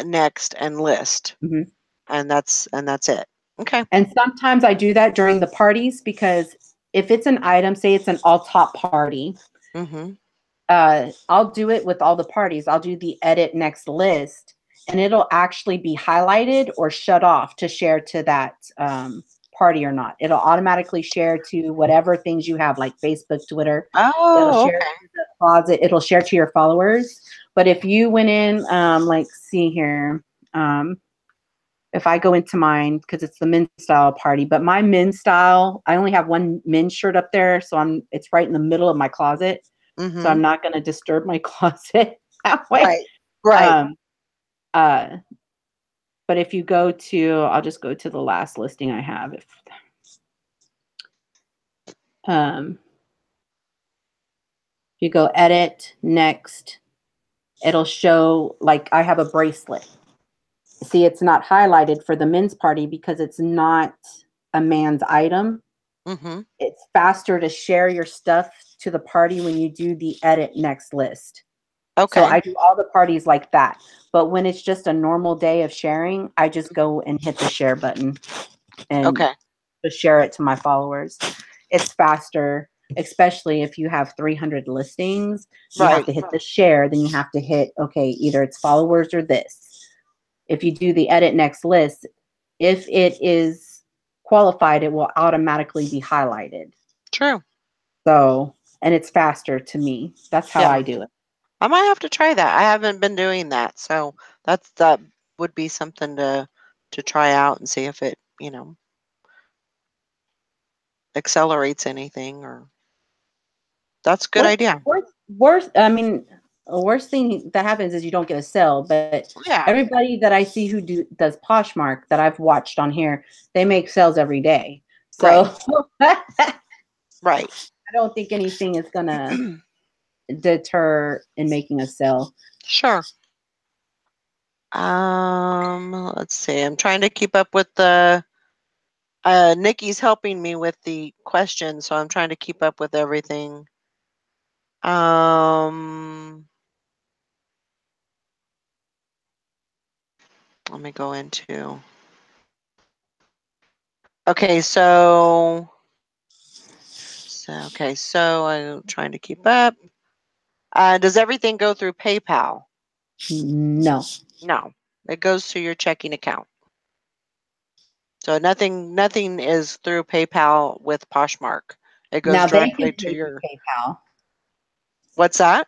next, and list, Mm-hmm. and that's it. Okay. And sometimes I do that during the parties because if it's an item, say it's an all top party, Mhm. I'll do it with all the parties. I'll do the edit next list, and it'll actually be highlighted or shut off to share to that party or not. It'll automatically share to whatever things you have, like Facebook, Twitter. It'll Oh, share okay. to the closet. It'll share to your followers. But if you went in, like, see here, if I go into mine because it's the men's style party, but my men's style, I only have one men's shirt up there, so it's right in the middle of my closet. So I'm Mhm. not going to disturb my closet that way. Right. Right. Um, uh, but if you go to, I'll just go to the last listing I have. If um, you go edit next, it'll show like I have a bracelet. See, it's not highlighted for the men's party because it's not a man's item. Mhm. It's faster to share your stuff to the party when you do the edit next list. So Okay. I do all the parties like that. But when it's just a normal day of sharing, I just go and hit the share button and Okay. just share it to my followers. It's faster, especially if you have 300 listings. You have Right. to hit the share, then you have to hit, okay, either it's followers or this. If you do the edit next list, if it is qualified, it will automatically be highlighted. True. So, and it's faster to me. That's how Yeah. I do it. I might have to try that. I haven't been doing that, so that would be something to try out and see if it, accelerates anything or that's a good Worst, idea. I mean, worst thing that happens is you don't get a sale. But Yeah. everybody that I see who does Poshmark that I've watched on here, they make sales every day. Right. So I Right. don't think anything is gonna deter in making a sale. Sure. Let's see. I'm trying to keep up with the Nikki's helping me with the questions, so I'm trying to keep up with everything. Um, Let me go into. Okay, so I'm trying to keep up. Does everything go through PayPal? No. No, it goes to your checking account. So nothing is through PayPal with Poshmark. It goes Now they can directly to pay through your. PayPal. What's that?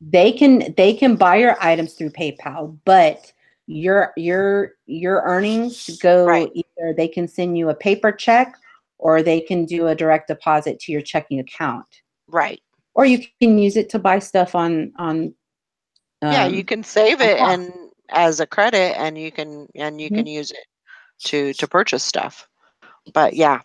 They can buy your items through PayPal, but your earnings go Right, either they can send you a paper check or they can do a direct deposit to your checking account. right. Or you can use it to buy stuff on Yeah, you um can save on it Posh. and as a credit, and you can Mhm. use it to purchase stuff. But yeah,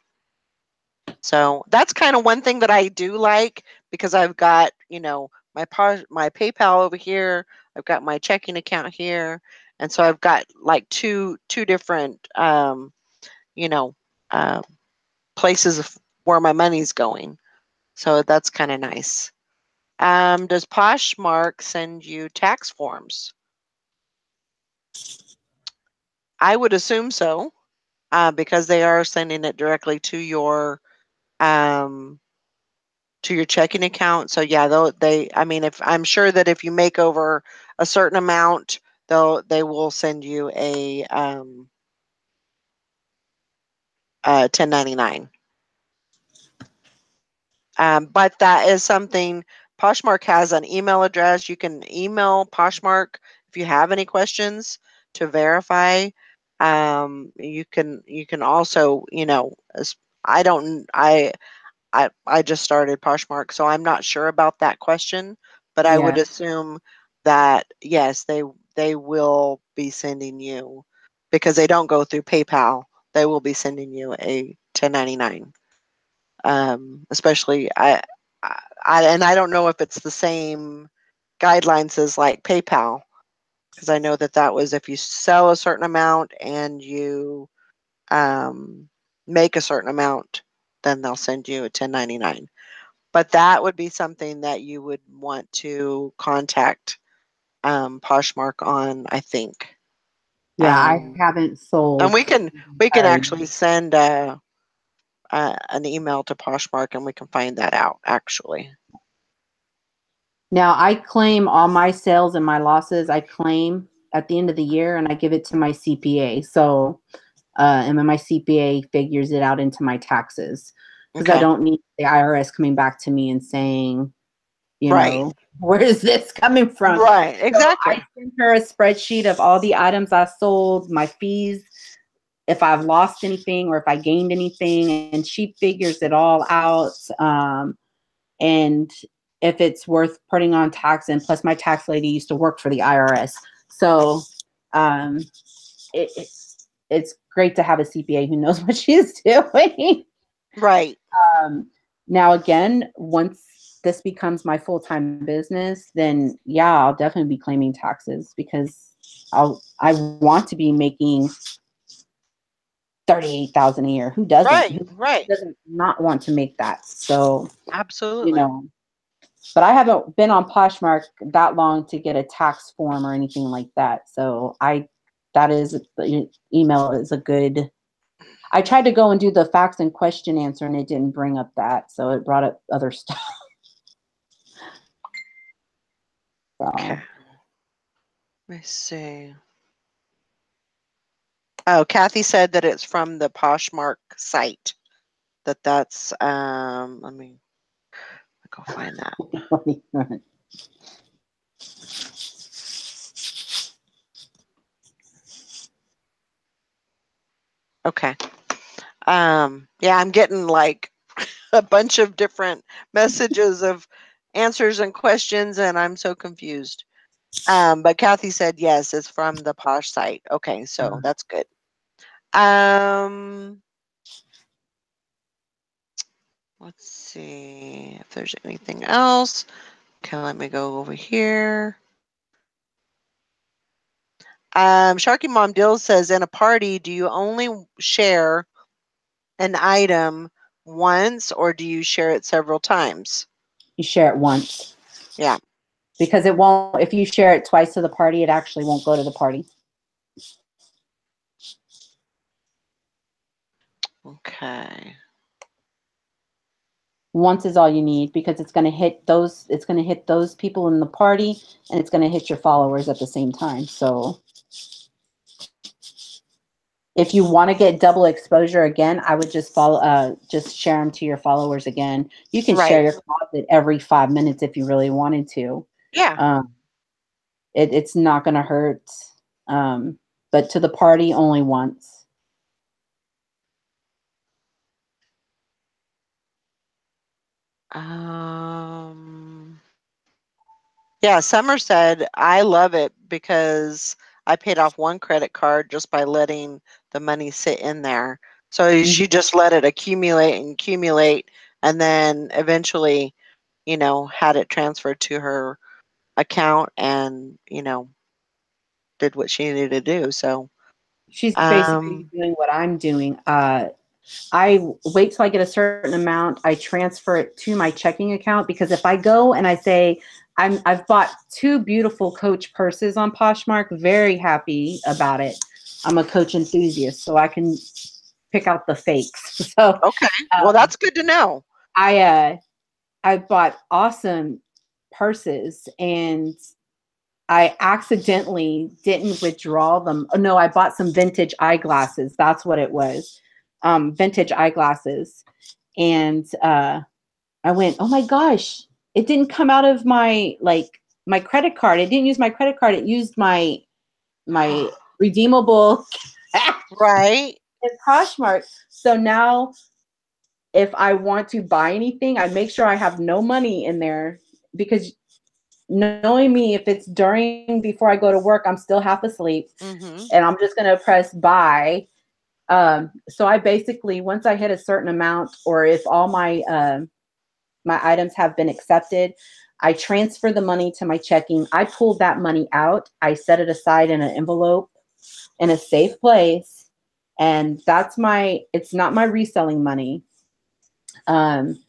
so that's kind of one thing that I do like because I've got, my PayPal over here, I've got my checking account here, and so I've got like two different you know, uh, places where my money's going. So that's kind of nice. Does Poshmark send you tax forms? I would assume so, because they are sending it directly um, to your checking account. So yeah, I mean, if I'm sure that if you make over a certain amount, they will send you a 1099. But that is something Poshmark has an email address. You can email Poshmark if you have any questions to verify. You can also, I don't I just started Poshmark, so I'm not sure about that question, but I would Yeah. assume that yes, they will be sending you, because they don't go through PayPal. They will be sending you a 1099. Especially and I don't know if it's the same guidelines as like PayPal, because I know that that was if you sell a certain amount and you um, make a certain amount, then they'll send you a 1099. But that would be something that you would want to contact Poshmark on, I think. Yeah, I Um, haven't and sold we can entire. actually send an email to Poshmark, and we can find that out actually. Now I claim all my sales and my losses. I claim at the end of the year, and I give it to my CPA. So, and then my CPA figures it out into my taxes because I Okay. don't need the IRS coming back to me and saying, Right. where is this coming from? Right. So I Exactly. sent her a spreadsheet of all the items I sold, my fees, if I've lost anything or if I gained anything, and she figures it all out. And if it's worth putting on tax, and plus my tax lady used to work for the IRS. So um, it, it, it's great to have a CPA who knows what she's doing. Right. um, Now, again, once this becomes my full-time business, then yeah, I'll definitely be claiming taxes because I want to be making 38,000 a year. Who doesn't? Right. Who Right. doesn't not want to make that? So, you Absolutely. know, but I haven't been on Poshmark that long to get a tax form or anything like that. So that is, email is a good. I tried to go and do the facts and question answer, and it didn't bring up that, so it brought up other stuff. Okay. So Let me see. Oh, Kathy said that it's from the Poshmark site. That's let me go find that. Okay. Yeah, I'm getting like a bunch of different messages of answers and questions, and I'm so confused. But Kathy said yes, it's from the Posh site. Okay, so that's good. Um, let's see if there's anything else. Okay, let me go over here. Sharky Mom Dill says, in a party, do you only share an item once, or do you share it several times? you share it once Yeah. because it won't. If you share it twice to the party, it actually won't go to the party. Okay. Once is all you need because it's going to hit those. It's going to hit those people in the party, and it's going to hit your followers at the same time. So if you want to get double exposure again, I would just share them to your followers again. You can share Right. your closet every 5 minutes if you really wanted to. Yeah. Um, it's not going to hurt. But to the party, only once. Um, yeah, Summer said, I love it because I paid off one credit card just by letting the money sit in there. So Mhm. she just let it accumulate and accumulate, and then eventually, had it transferred to her account and, did what she needed to do. So, She's basically um, doing what I'm doing. I wait till I get a certain amount. I transfer it to my checking account because if I go and I say I've bought two beautiful Coach purses on Poshmark, very happy about it. I'm a Coach enthusiast, so I can pick out the fakes. So okay. Well, um, that's good to know. I I bought awesome purses, and I accidentally didn't withdraw them. Oh, no, I bought some vintage eyeglasses. That's what it was. Vintage eyeglasses. And I went, oh my gosh, it didn't come out of my my credit card. It didn't use my credit card. It used my redeemable Right. Poshmark. So now if I want to buy anything, I make sure I have no money in there, because knowing me, if it's before I go to work, I'm still half asleep, Mm-hmm. and I'm just going to press buy. So I basically, once I hit a certain amount, or if all my items have been accepted, I transfer the money to my checking. I pull that money out. I set it aside in an envelope in a safe place. And it's not my reselling money. Um,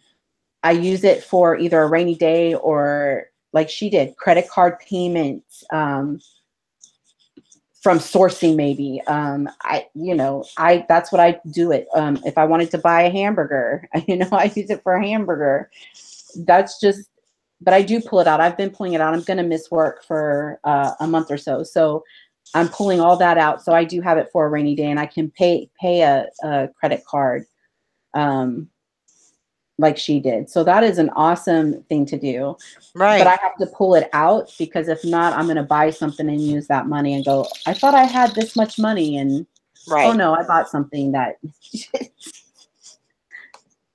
I use it for either a rainy day, or like she did, credit card payments, from sourcing maybe. That's what I do it. If I wanted to buy a hamburger, I use it for a hamburger. That's just, but I do pull it out. I've been pulling it out. I'm going to miss work for a month or so. So I'm pulling all that out. So I do have it for a rainy day, and I can pay a credit card. Like she did. So that is an awesome thing to do. But Right. I have to pull it out, because if not, I'm going to buy something and use that money and go, I thought I had this much money, and oh Right. no, I bought something that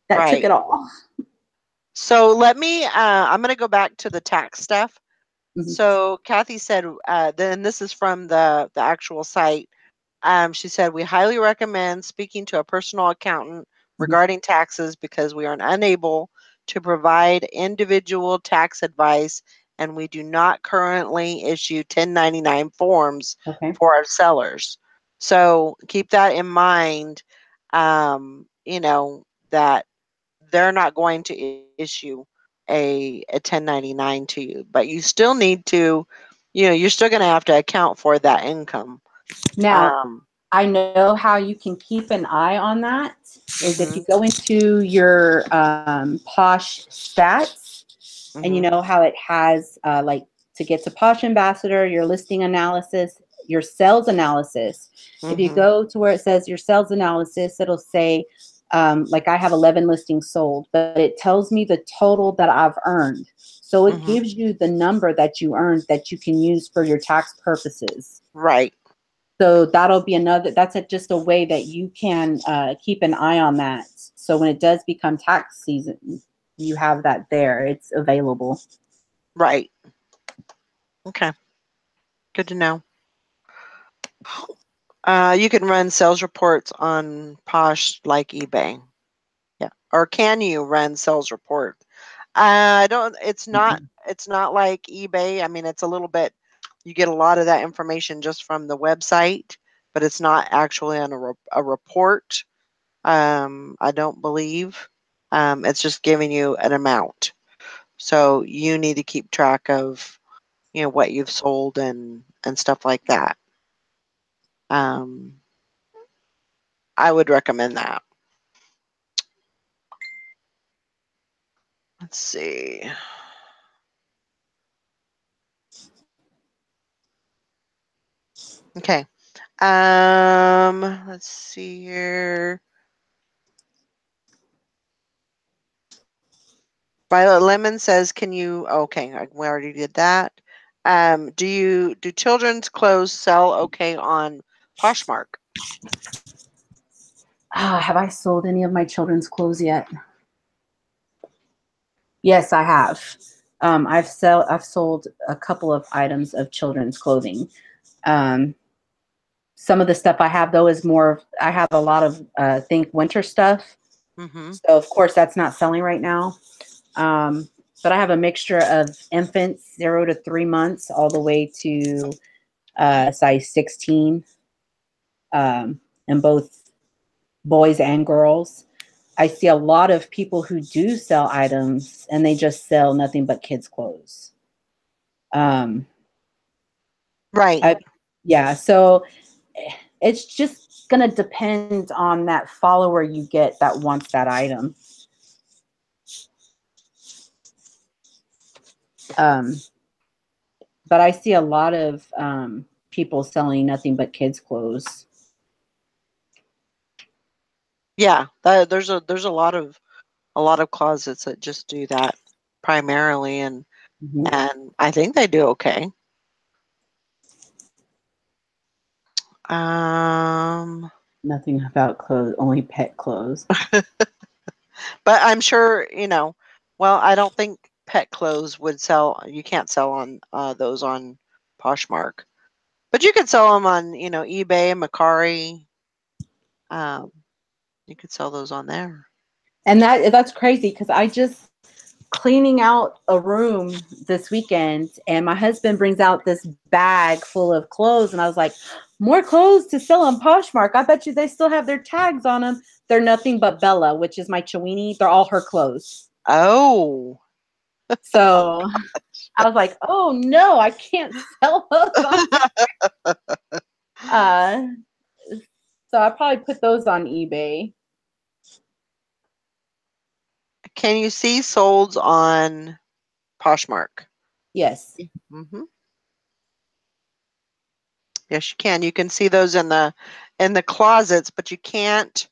that took Right. it all. So let me, I'm going to go back to the tax stuff. Mhm. So Kathy said, then this is from the actual site. She said, we highly recommend speaking to a personal accountant Mhm. regarding taxes because we are unable to provide individual tax advice, and we do not currently issue 1099 forms Okay. for our sellers. So keep that in mind, that they're not going to issue a 1099 to you, but you still need to, you're still going to have to account for that income. Now, Um, I know how you can keep an eye on that is if you mhm, go into your Posh stats, and you mhm, know how it has like to get to Posh Ambassador, your listing analysis, your sales analysis. If you mhm, go to where it says your sales analysis, it'll say, like I have 11 listings sold, but it tells me the total that I've earned. So it mhm. gives you the number that you earned that you can use for your tax purposes. Right, So that'll be just a way that you can keep an eye on that. So when it does become tax season, you have that there. It's available. right. Okay, good to know. You can run sales reports on Posh like eBay. Yeah, or can you run sales report? I don't. It's not. Mm-mm. It's not like eBay. I mean, it's a little bit. You get a lot of that information just from the website, but it's not actually on a report. I don't believe. It's just giving you an amount. So you need to keep track of, what you've sold and stuff like that. Um, I would recommend that. Let's see. Okay. Let's see here. Violet Lemon says, "Can you?" Okay, we already did that. Do children's clothes sell okay on Poshmark? Have I sold any of my children's clothes yet? Yes, I have. I've sold a couple of items of children's clothing. Um, some of the stuff I have though is more. I have a lot of think winter stuff. Mm-hmm. So of course that's not selling right now. Um, but I have a mixture of infants 0 to 3 months all the way to size 16, in both boys and girls. I see a lot of people who do sell items and they just sell nothing but kids' clothes. Um, Right. I, yeah, so it's just going to depend on that follower you get that wants that item. Um, but I see a lot of people selling nothing but kids' clothes. Yeah, there's a lot of closets that just do that primarily, Mm-hmm. and I think they do okay. Um, Nothing about clothes, only pet clothes. but I'm sure, well, I don't think pet clothes would sell. You can't sell on those on Poshmark, but you could sell them on, eBay, Macari. Um, you could sell those on there. And that's crazy because I just cleaning out a room this weekend and my husband brings out this bag full of clothes and I was like, more clothes to sell on Poshmark. I bet you they still have their tags on them. They're nothing but Bella, which is my Chiweenie. They're all her clothes. Oh. So I was like, oh no, I can't sell those on. Uh, so I probably put those on eBay. Can you see solds on Poshmark? Yes. Hmm. Yes, you can. You can see those in the closets, but you can't.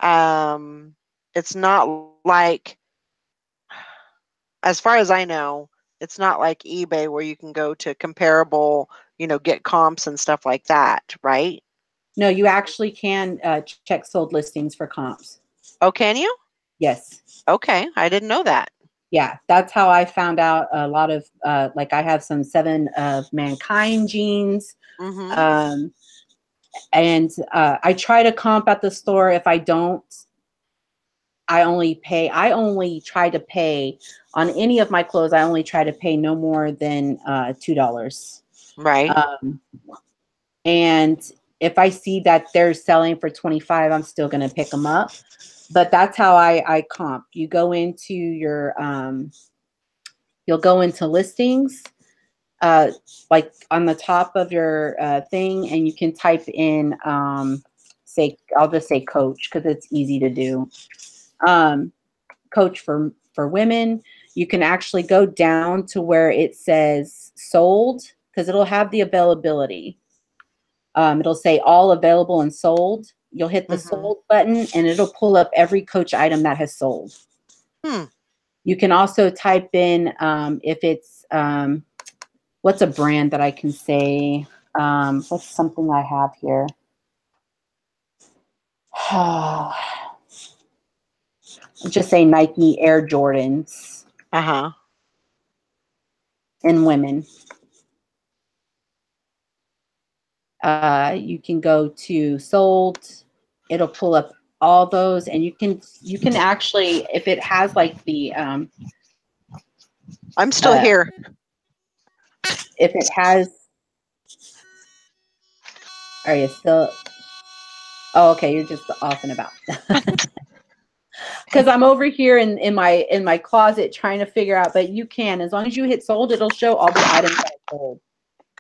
Um, it's not like, as far as I know, it's not like eBay where you can go to comparable, get comps and stuff like that, right? No, you actually can check sold listings for comps. Oh, can you? Yes. Okay, I didn't know that. Yeah, that's how I found out a lot of like I have some Seven of Mankind jeans. Mm-hmm. Um, and I try to comp at the store. If I don't, I only try to pay on any of my clothes. I only try to pay no more than $2. Right. Um, and if I see that they're selling for 25, I'm still going to pick them up. But that's how I comp. You go into your you'll go into listings, like on the top of your thing, and you can type in, say, I'll just say Coach because it's easy to do. Coach for women. You can actually go down to where it says sold because it'll have the availability. It'll say all available and sold. You'll hit the Mm-hmm. sold button and it'll pull up every Coach item that has sold. Hmm. You can also type in if it's what's a brand that I can say? What's something I have here? Just say Nike Air Jordans Uh-huh. in women. You can go to sold. It'll pull up all those, and you can actually, if it has like the I'm still uh, here. if it has, are you still? Oh, okay, you're just off and about. Because I'm over here in my closet trying to figure out. But you can, as long as you hit sold, it'll show all the items that are sold,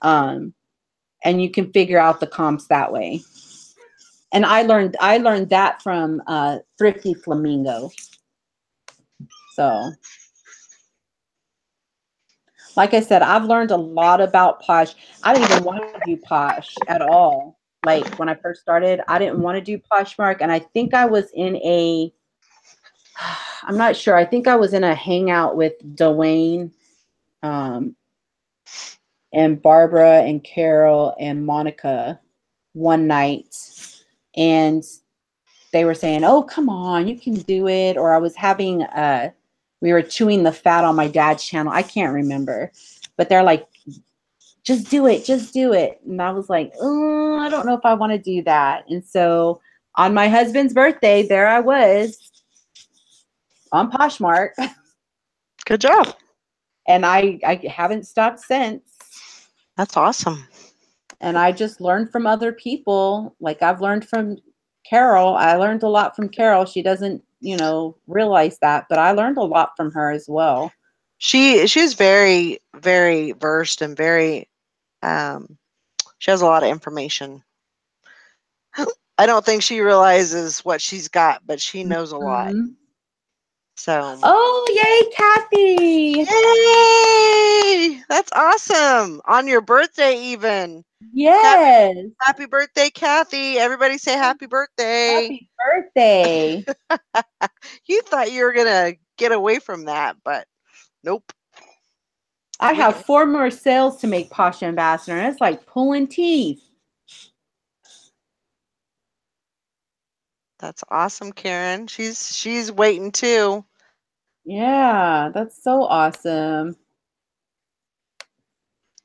um, and you can figure out the comps that way. And I learned that from Thrifty Flamingo. So, like I said, I've learned a lot about Posh. I didn't even want to do Posh at all. Like when I first started, I didn't want to do Poshmark, and I think I was in a I'm not sure. I think I was in a hangout with Dwayne, um, and Barbara and Carol and Monica one night, and they were saying, "Oh, come on, you can do it." Or I was having we were chewing the fat on my dad's channel. I can't remember, but they're like, "Just do it, just do it." And I was like, "Oh, I don't know if I want to do that." And so on my husband's birthday, there I was on Poshmark, Good job. and I haven't stopped since. That's awesome. And I just learned from other people. Like I've learned from Carol. I learned a lot from Carol. She doesn't, realize that, but I learned a lot from her as well. She's very, very versed and very um she has a lot of information. I don't think she realizes what she's got, but she knows a lot. Mhm. So, Oh, yay, Kathy. yay! That's awesome. On your birthday, even. Happy Yes. Happy birthday, Kathy. Everybody say happy birthday. Happy birthday. You thought you were gonna get away from that, but nope. I We have 4 more sales to make, Posh Ambassador, and it's like pulling teeth. That's awesome, Karen. She's waiting too. Yeah, that's so awesome.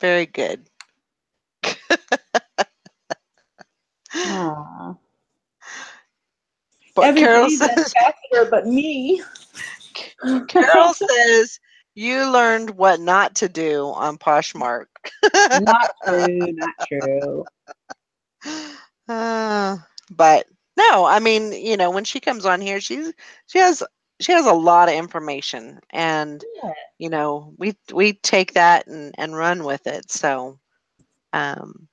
Very good. Aw. But Everybody's an ambassador but me. Carol says you learned what not to do on Poshmark. Not true, not true. But no, I mean, when she comes on here, she has she has a lot of information, and Yeah. we take that and run with it. So, um,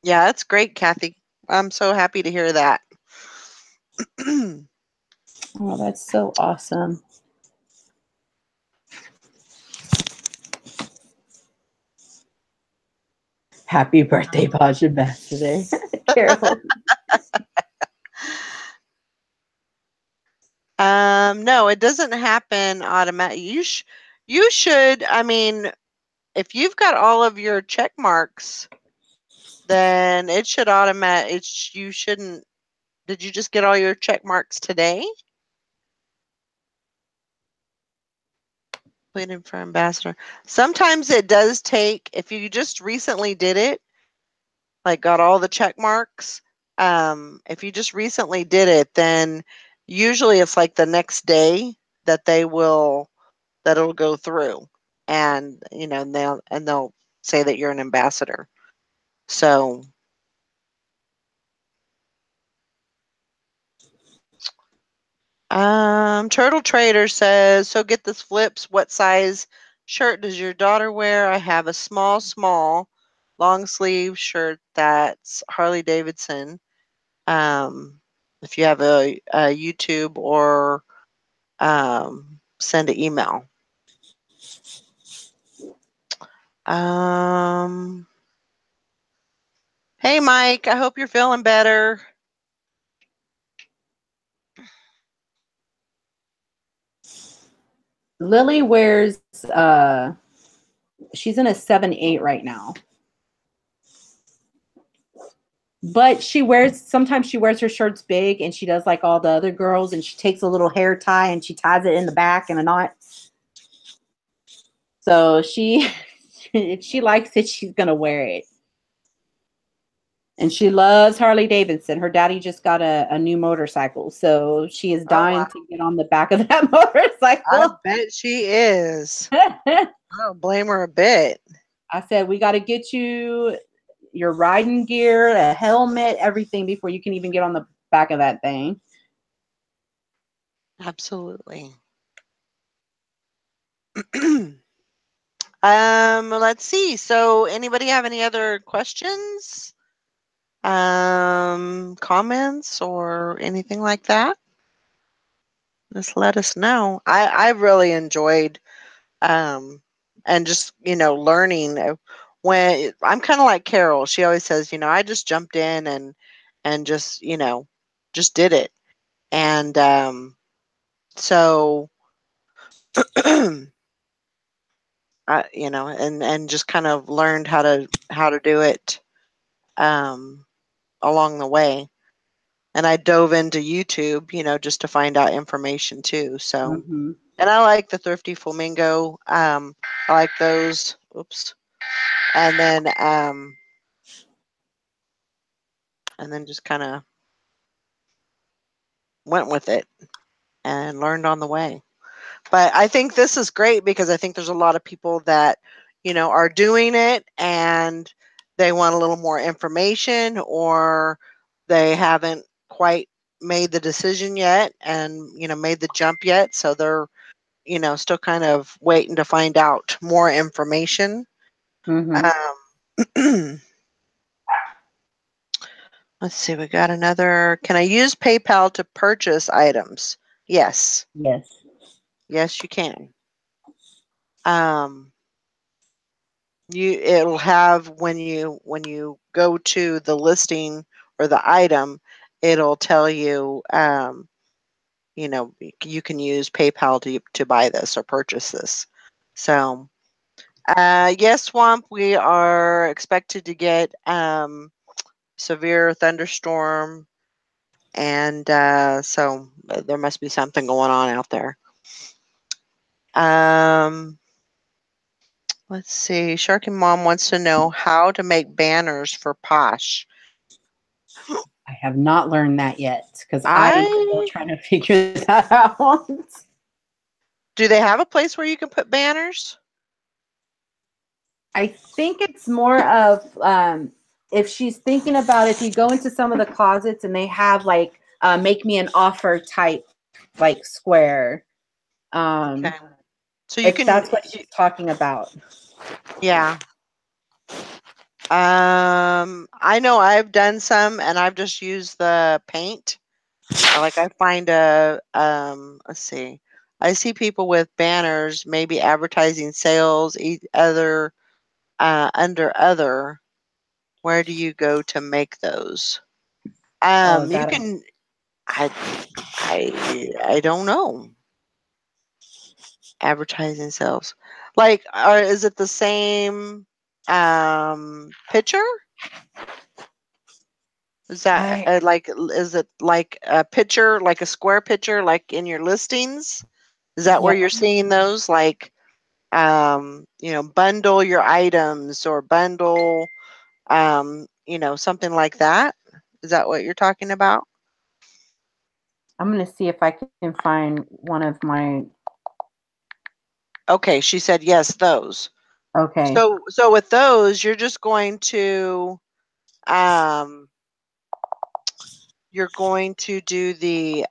yeah, that's great, Kathy. I'm so happy to hear that. Oh, that's so awesome. Happy birthday, Posh Ambassador. Carol. No, it doesn't happen automatic. You should. I mean, if you've got all of your check marks, then it should automatic. You shouldn't. Did you just get all your check marks today? Waiting for ambassador. Sometimes it does take, if you just recently did it, like got all the check marks. If you just recently did it, then usually it's like the next day that that it'll go through, and they'll say that you're an ambassador. So, Turtle Trader says, so get this flips. What size shirt does your daughter wear? I have a small long sleeve shirt that's Harley Davidson. If you have a YouTube, or send an email. Um, hey, Mike, I hope you're feeling better. Lily wears she's in a 7-8 right now. But sometimes she wears her shirts big, and she does like all the other girls, and she takes a little hair tie and she ties it in the back in a knot. So if she likes it, she's gonna wear it. And she loves Harley Davidson. Her daddy just got a new motorcycle, so she is Oh, dying wow. to get on the back of that I motorcycle. bet she is. I don't blame her a bit. I said, we got to get you your riding gear, a helmet, everything before you can even get on the back of that thing. Absolutely. Let's see. So, anybody have any other questions, comments, or anything like that? Just let us know. I really enjoyed, and just learning. When I'm kind of like Carol, she always says, I just jumped in and just did it, and so and just kind of learned how to do it um, along the way. And I dove into YouTube, just to find out information too. So, Mm-hmm. and I like the Thrifty Flamingo. I like those. Oops. And then just kind of went with it and learned on the way. But I think this is great because I think there's a lot of people that, are doing it, and they want a little more information, or they haven't quite made the decision yet and, made the jump yet. So they're, still kind of waiting to find out more information. Mm-hmm. Let's see, we got another. Can I use PayPal to purchase items? Yes. Yes. Yes, you can. Um, it'll have when you go to the listing or the item, it'll tell you you can use PayPal to buy this or purchase this. So yes, Swamp, we are expected to get severe thunderstorm, and so there must be something going on out there. Um, let's see. Sharky Mom wants to know how to make banners for Posh. I have not learned that yet because I'm still I trying to figure that out. Do they have a place where you can put banners? I think it's more of if she's thinking about if you go into some of the closets and they have like make me an offer type like square. Okay. So you If can, that's what she's talking about. yeah. I know I've done some, and I've just used the paint. Like I find let's see. I see people with banners, maybe advertising sales, other, under other. Where do you go to make those? Oh, You that can. I don't know. Advertising sales. Like, is it the same picture? Is that I is it like a picture, like a square picture, like in your listings? Is that where yeah, you're seeing those? Like, bundle your items or bundle, something like that? Is that what you're talking about? I'm gonna see if I can find one of my Okay, she said yes, those. okay. So with those, um, you're going to do the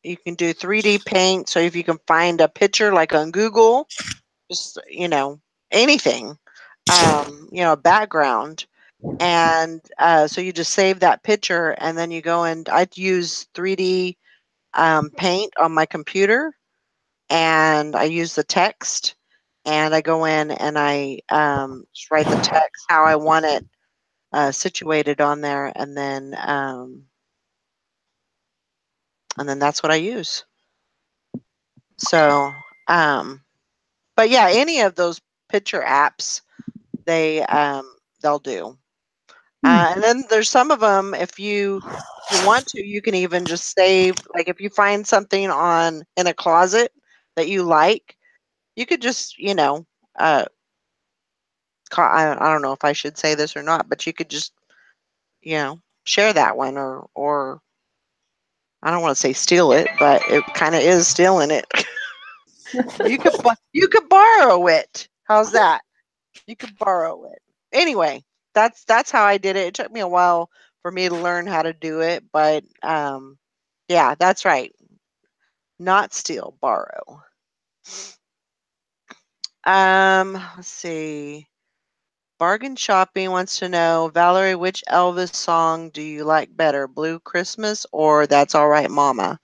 you can do 3D paint. So if you can find a picture like on Google, just anything, background, and so you just save that picture, and then you go and I'd use 3D paint on my computer, and I use the text, and I go in and I just write the text how I want it situated on there, and then that's what I use. So, but yeah, any of those picture apps, they'll do. Hmm. And then there's some of them, if you want to, you can even just save, like if you find something on in a closet that you like, you could just, uh, I don't know if I should say this or not, but you could just, share that one, or I don't want to say steal it, but it kind of is stealing it. You could borrow it. How's that? You could borrow it. Anyway, that's how I did it. It took me a while for me to learn how to do it, but yeah, that's right. Not steal, borrow. Let's see. Bargain Shopping wants to know, Valerie, which Elvis song do you like better, Blue Christmas or That's All Right Mama?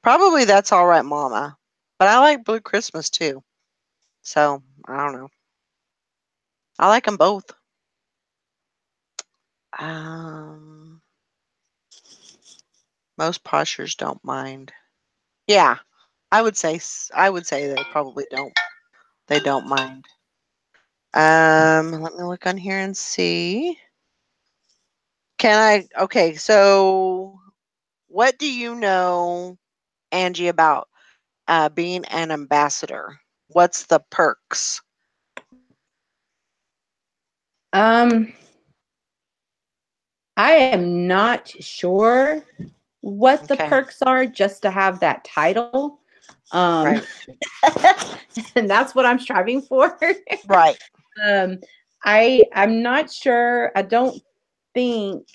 Probably That's All Right Mama, but I like Blue Christmas too. So I don't know. I like them both. Um, most poshers don't mind. Yeah, I would say they probably don't. They don't mind. Let me look on here and see. Can I? Okay, so what do you know, Angie, about being an ambassador? What's the perks? Um, I am not sure what the Okay, perks are just to have that title. Um, right, and that's what I'm striving for. right. um, I'm not sure. I don't think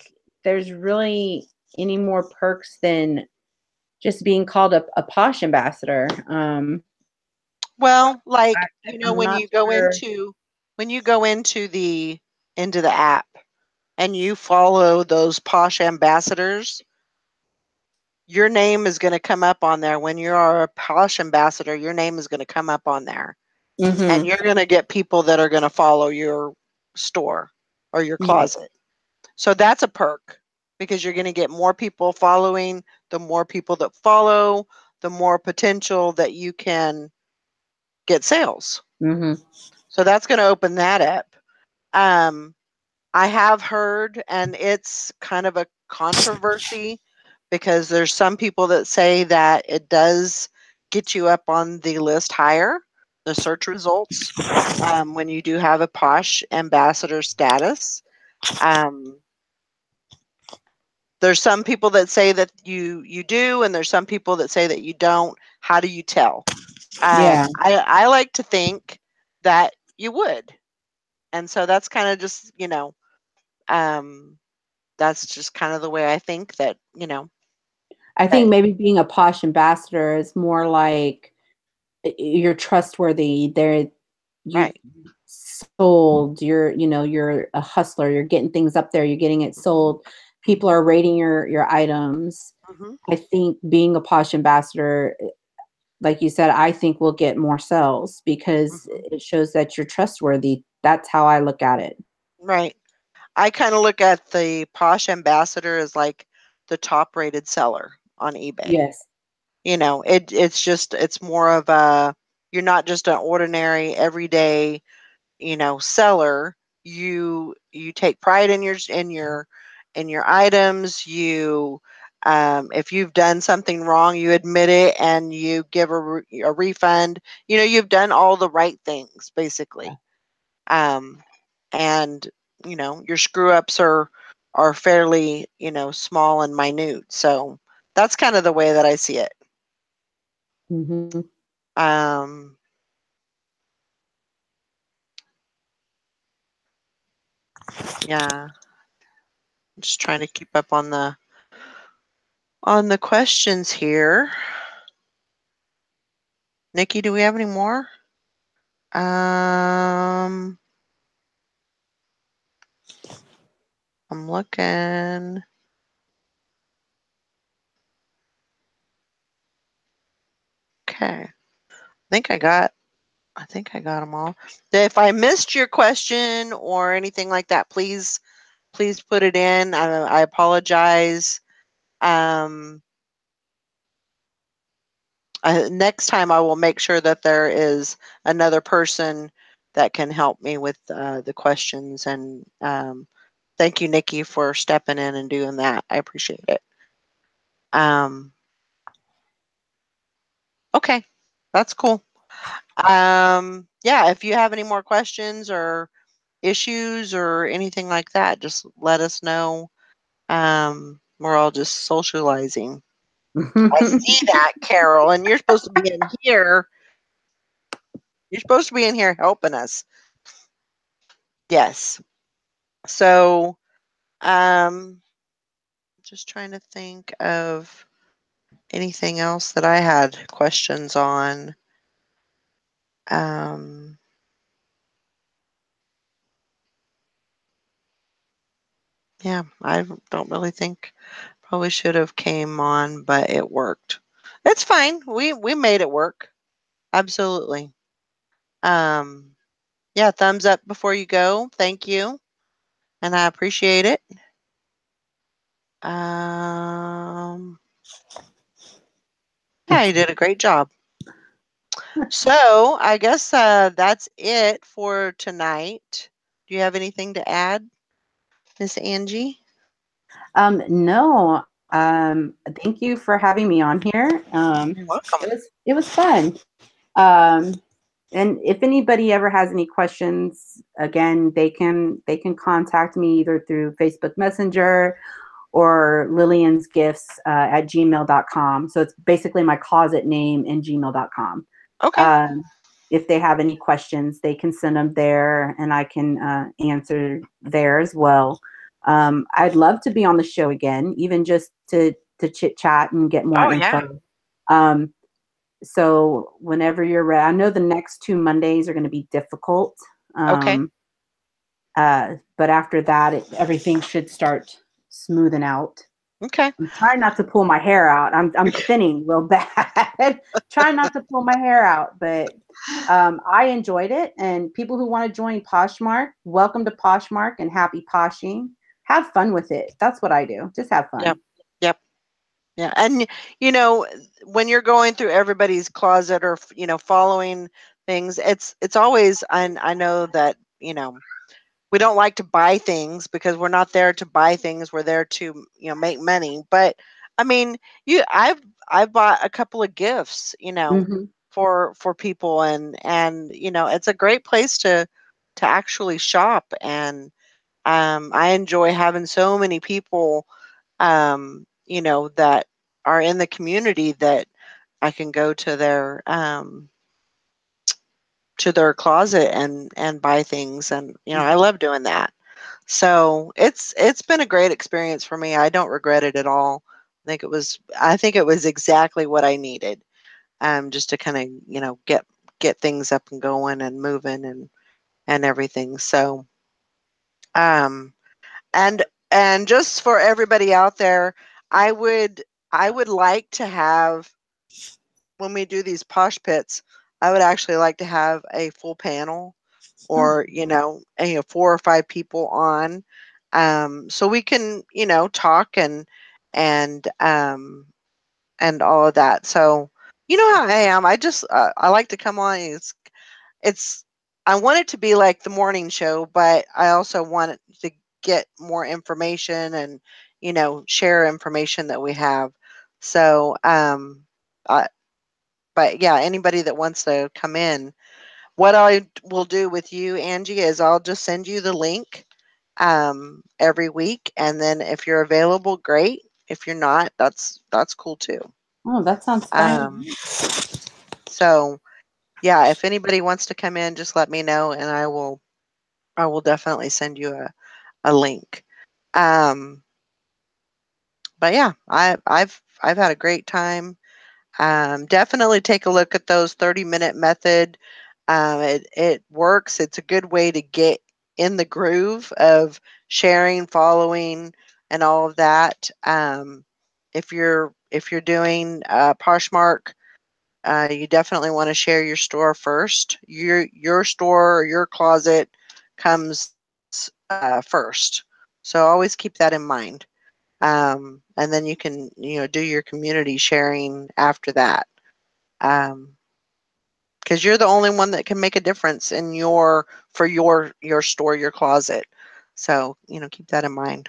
there's really any more perks than just being called a posh ambassador. Well, like I'm when not you go sure. into the app and you follow those posh ambassadors, your name is going to come up on there. When you are a Posh ambassador, your name is going to come up on there. And Mm-hmm. you're going to get people that are going to follow your store or your Yes. closet. So that's a perk because you're going to get more people following. The more people that follow, the more potential that you can get sales. Mm-hmm. So that's going to open that up. Um, I have heard, and it's kind of a controversy because there's some people that say that it does get you up on the list higher, the search results, when you do have a Posh ambassador status. Um, there's some people that say that you do, and there's some people that say that you don't. How do you tell? Yeah. I like to think that you would, and so that's kind of just um, that's just kind of the way I think that I think that maybe being a Posh ambassador is more like you're trustworthy. You've right. sold. You're a hustler. You're getting things up there. You're getting it Mhm, sold. People are rating your items. mhm, I think being a Posh ambassador, like you said, I think we'll get more sales because mhm. it shows that you're trustworthy. That's how I look at it. Right. I kind of look at the Posh ambassador as like the top rated seller on eBay. Yes. It's more of a, you're not just an ordinary everyday, seller. You take pride in your items. If you've done something wrong, you admit it and you give a refund. You've done all the right things basically. Um, and your screw ups are fairly small and minute. So that's kind of the way that I see it. Mm-hmm. Um, yeah, I'm just trying to keep up on the questions here. Nikki, do we have any more? Um, I'm looking. Okay. I think I got them all. If I missed your question or anything like that, please put it in. I apologize. Um, next time I will make sure that there is another person that can help me with the questions. And thank you, Nikki, for stepping in and doing that. I appreciate it. Um, okay, that's cool. Yeah, if you have any more questions or issues or anything like that, just let us know. We're all just socializing. I see that, Carol, and you're supposed to be in here. You're supposed to be in here helping us. Yes. So, just trying to think of anything else that I had questions on. Um, yeah, I don't really think probably should have came on, but it worked. It's fine. We made it work. Absolutely. Um, yeah, thumbs up before you go. Thank you, and I appreciate it. Um, yeah, you did a great job. So I guess that's it for tonight. Do you have anything to add, Miss Angie? No. Thank you for having me on here. You're welcome. It was fun. Um, and if anybody ever has any questions, again, they can contact me either through Facebook Messenger or Lillian's Gifts at gmail.com. So it's basically my closet name in gmail.com. Okay. Um, if they have any questions, they can send them there and I can answer there as well. I'd love to be on the show again, even just to chit chat and get more Oh yeah. info. Um, so whenever you're ready, I know the next 2 Mondays are going to be difficult. Okay. But after that, everything should start smoothing out. Okay. I'm trying not to pull my hair out. I'm thinning real bad. Trying not to pull my hair out, but I enjoyed it. And people who want to join Poshmark, welcome to Poshmark and happy poshing. Have fun with it. That's what I do. Just have Yep. fun. Yep. Yeah. And you know, when you're going through everybody's closet or following things, it's always, and I know that, we don't like to buy things because we're not there to buy things. We're there to, make money. But I mean, I've bought a couple of gifts, Hmm. for people, and it's a great place to actually shop. And I enjoy having so many people, that are in the community that I can go to their closet and buy things, and I love doing that. So it's been a great experience for me. I don't regret it at all. I think it was exactly what I needed. Just to kind of, get things up and going and moving and everything. So um and just for everybody out there, I would I would like to have, when we do these posh pits, I would actually like to have a full panel, Oh, or 4 or 5 people on, so we can talk and and all of that. So you know how I am. I like to come on. It's I want it to be like the morning show, but I also want it to get more information and share information that we have. So I, but yeah, anybody that wants to come in, what I will do with you, Angie, is I'll just send you the link every week, and then if you're available, great. If you're not, that's cool too. oh, that sounds fun. Um, so yeah, if anybody wants to come in, just let me know, and I will definitely send you a link. Um, but yeah, I've had a great time. Definitely take a look at those 30-minute method. It works. It's a good way to get in the groove of sharing, following, and all of that. If you're doing Poshmark, you definitely want to share your store first. Your store or your closet comes first. So always keep that in mind. And then you can do your community sharing after that. Um, because you're the only one that can make a difference in your store, your closet. So keep that in mind.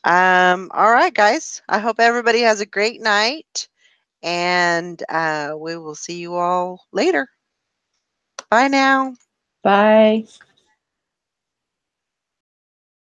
All right, guys. I hope everybody has a great night, and we will see you all later. Bye now. Bye.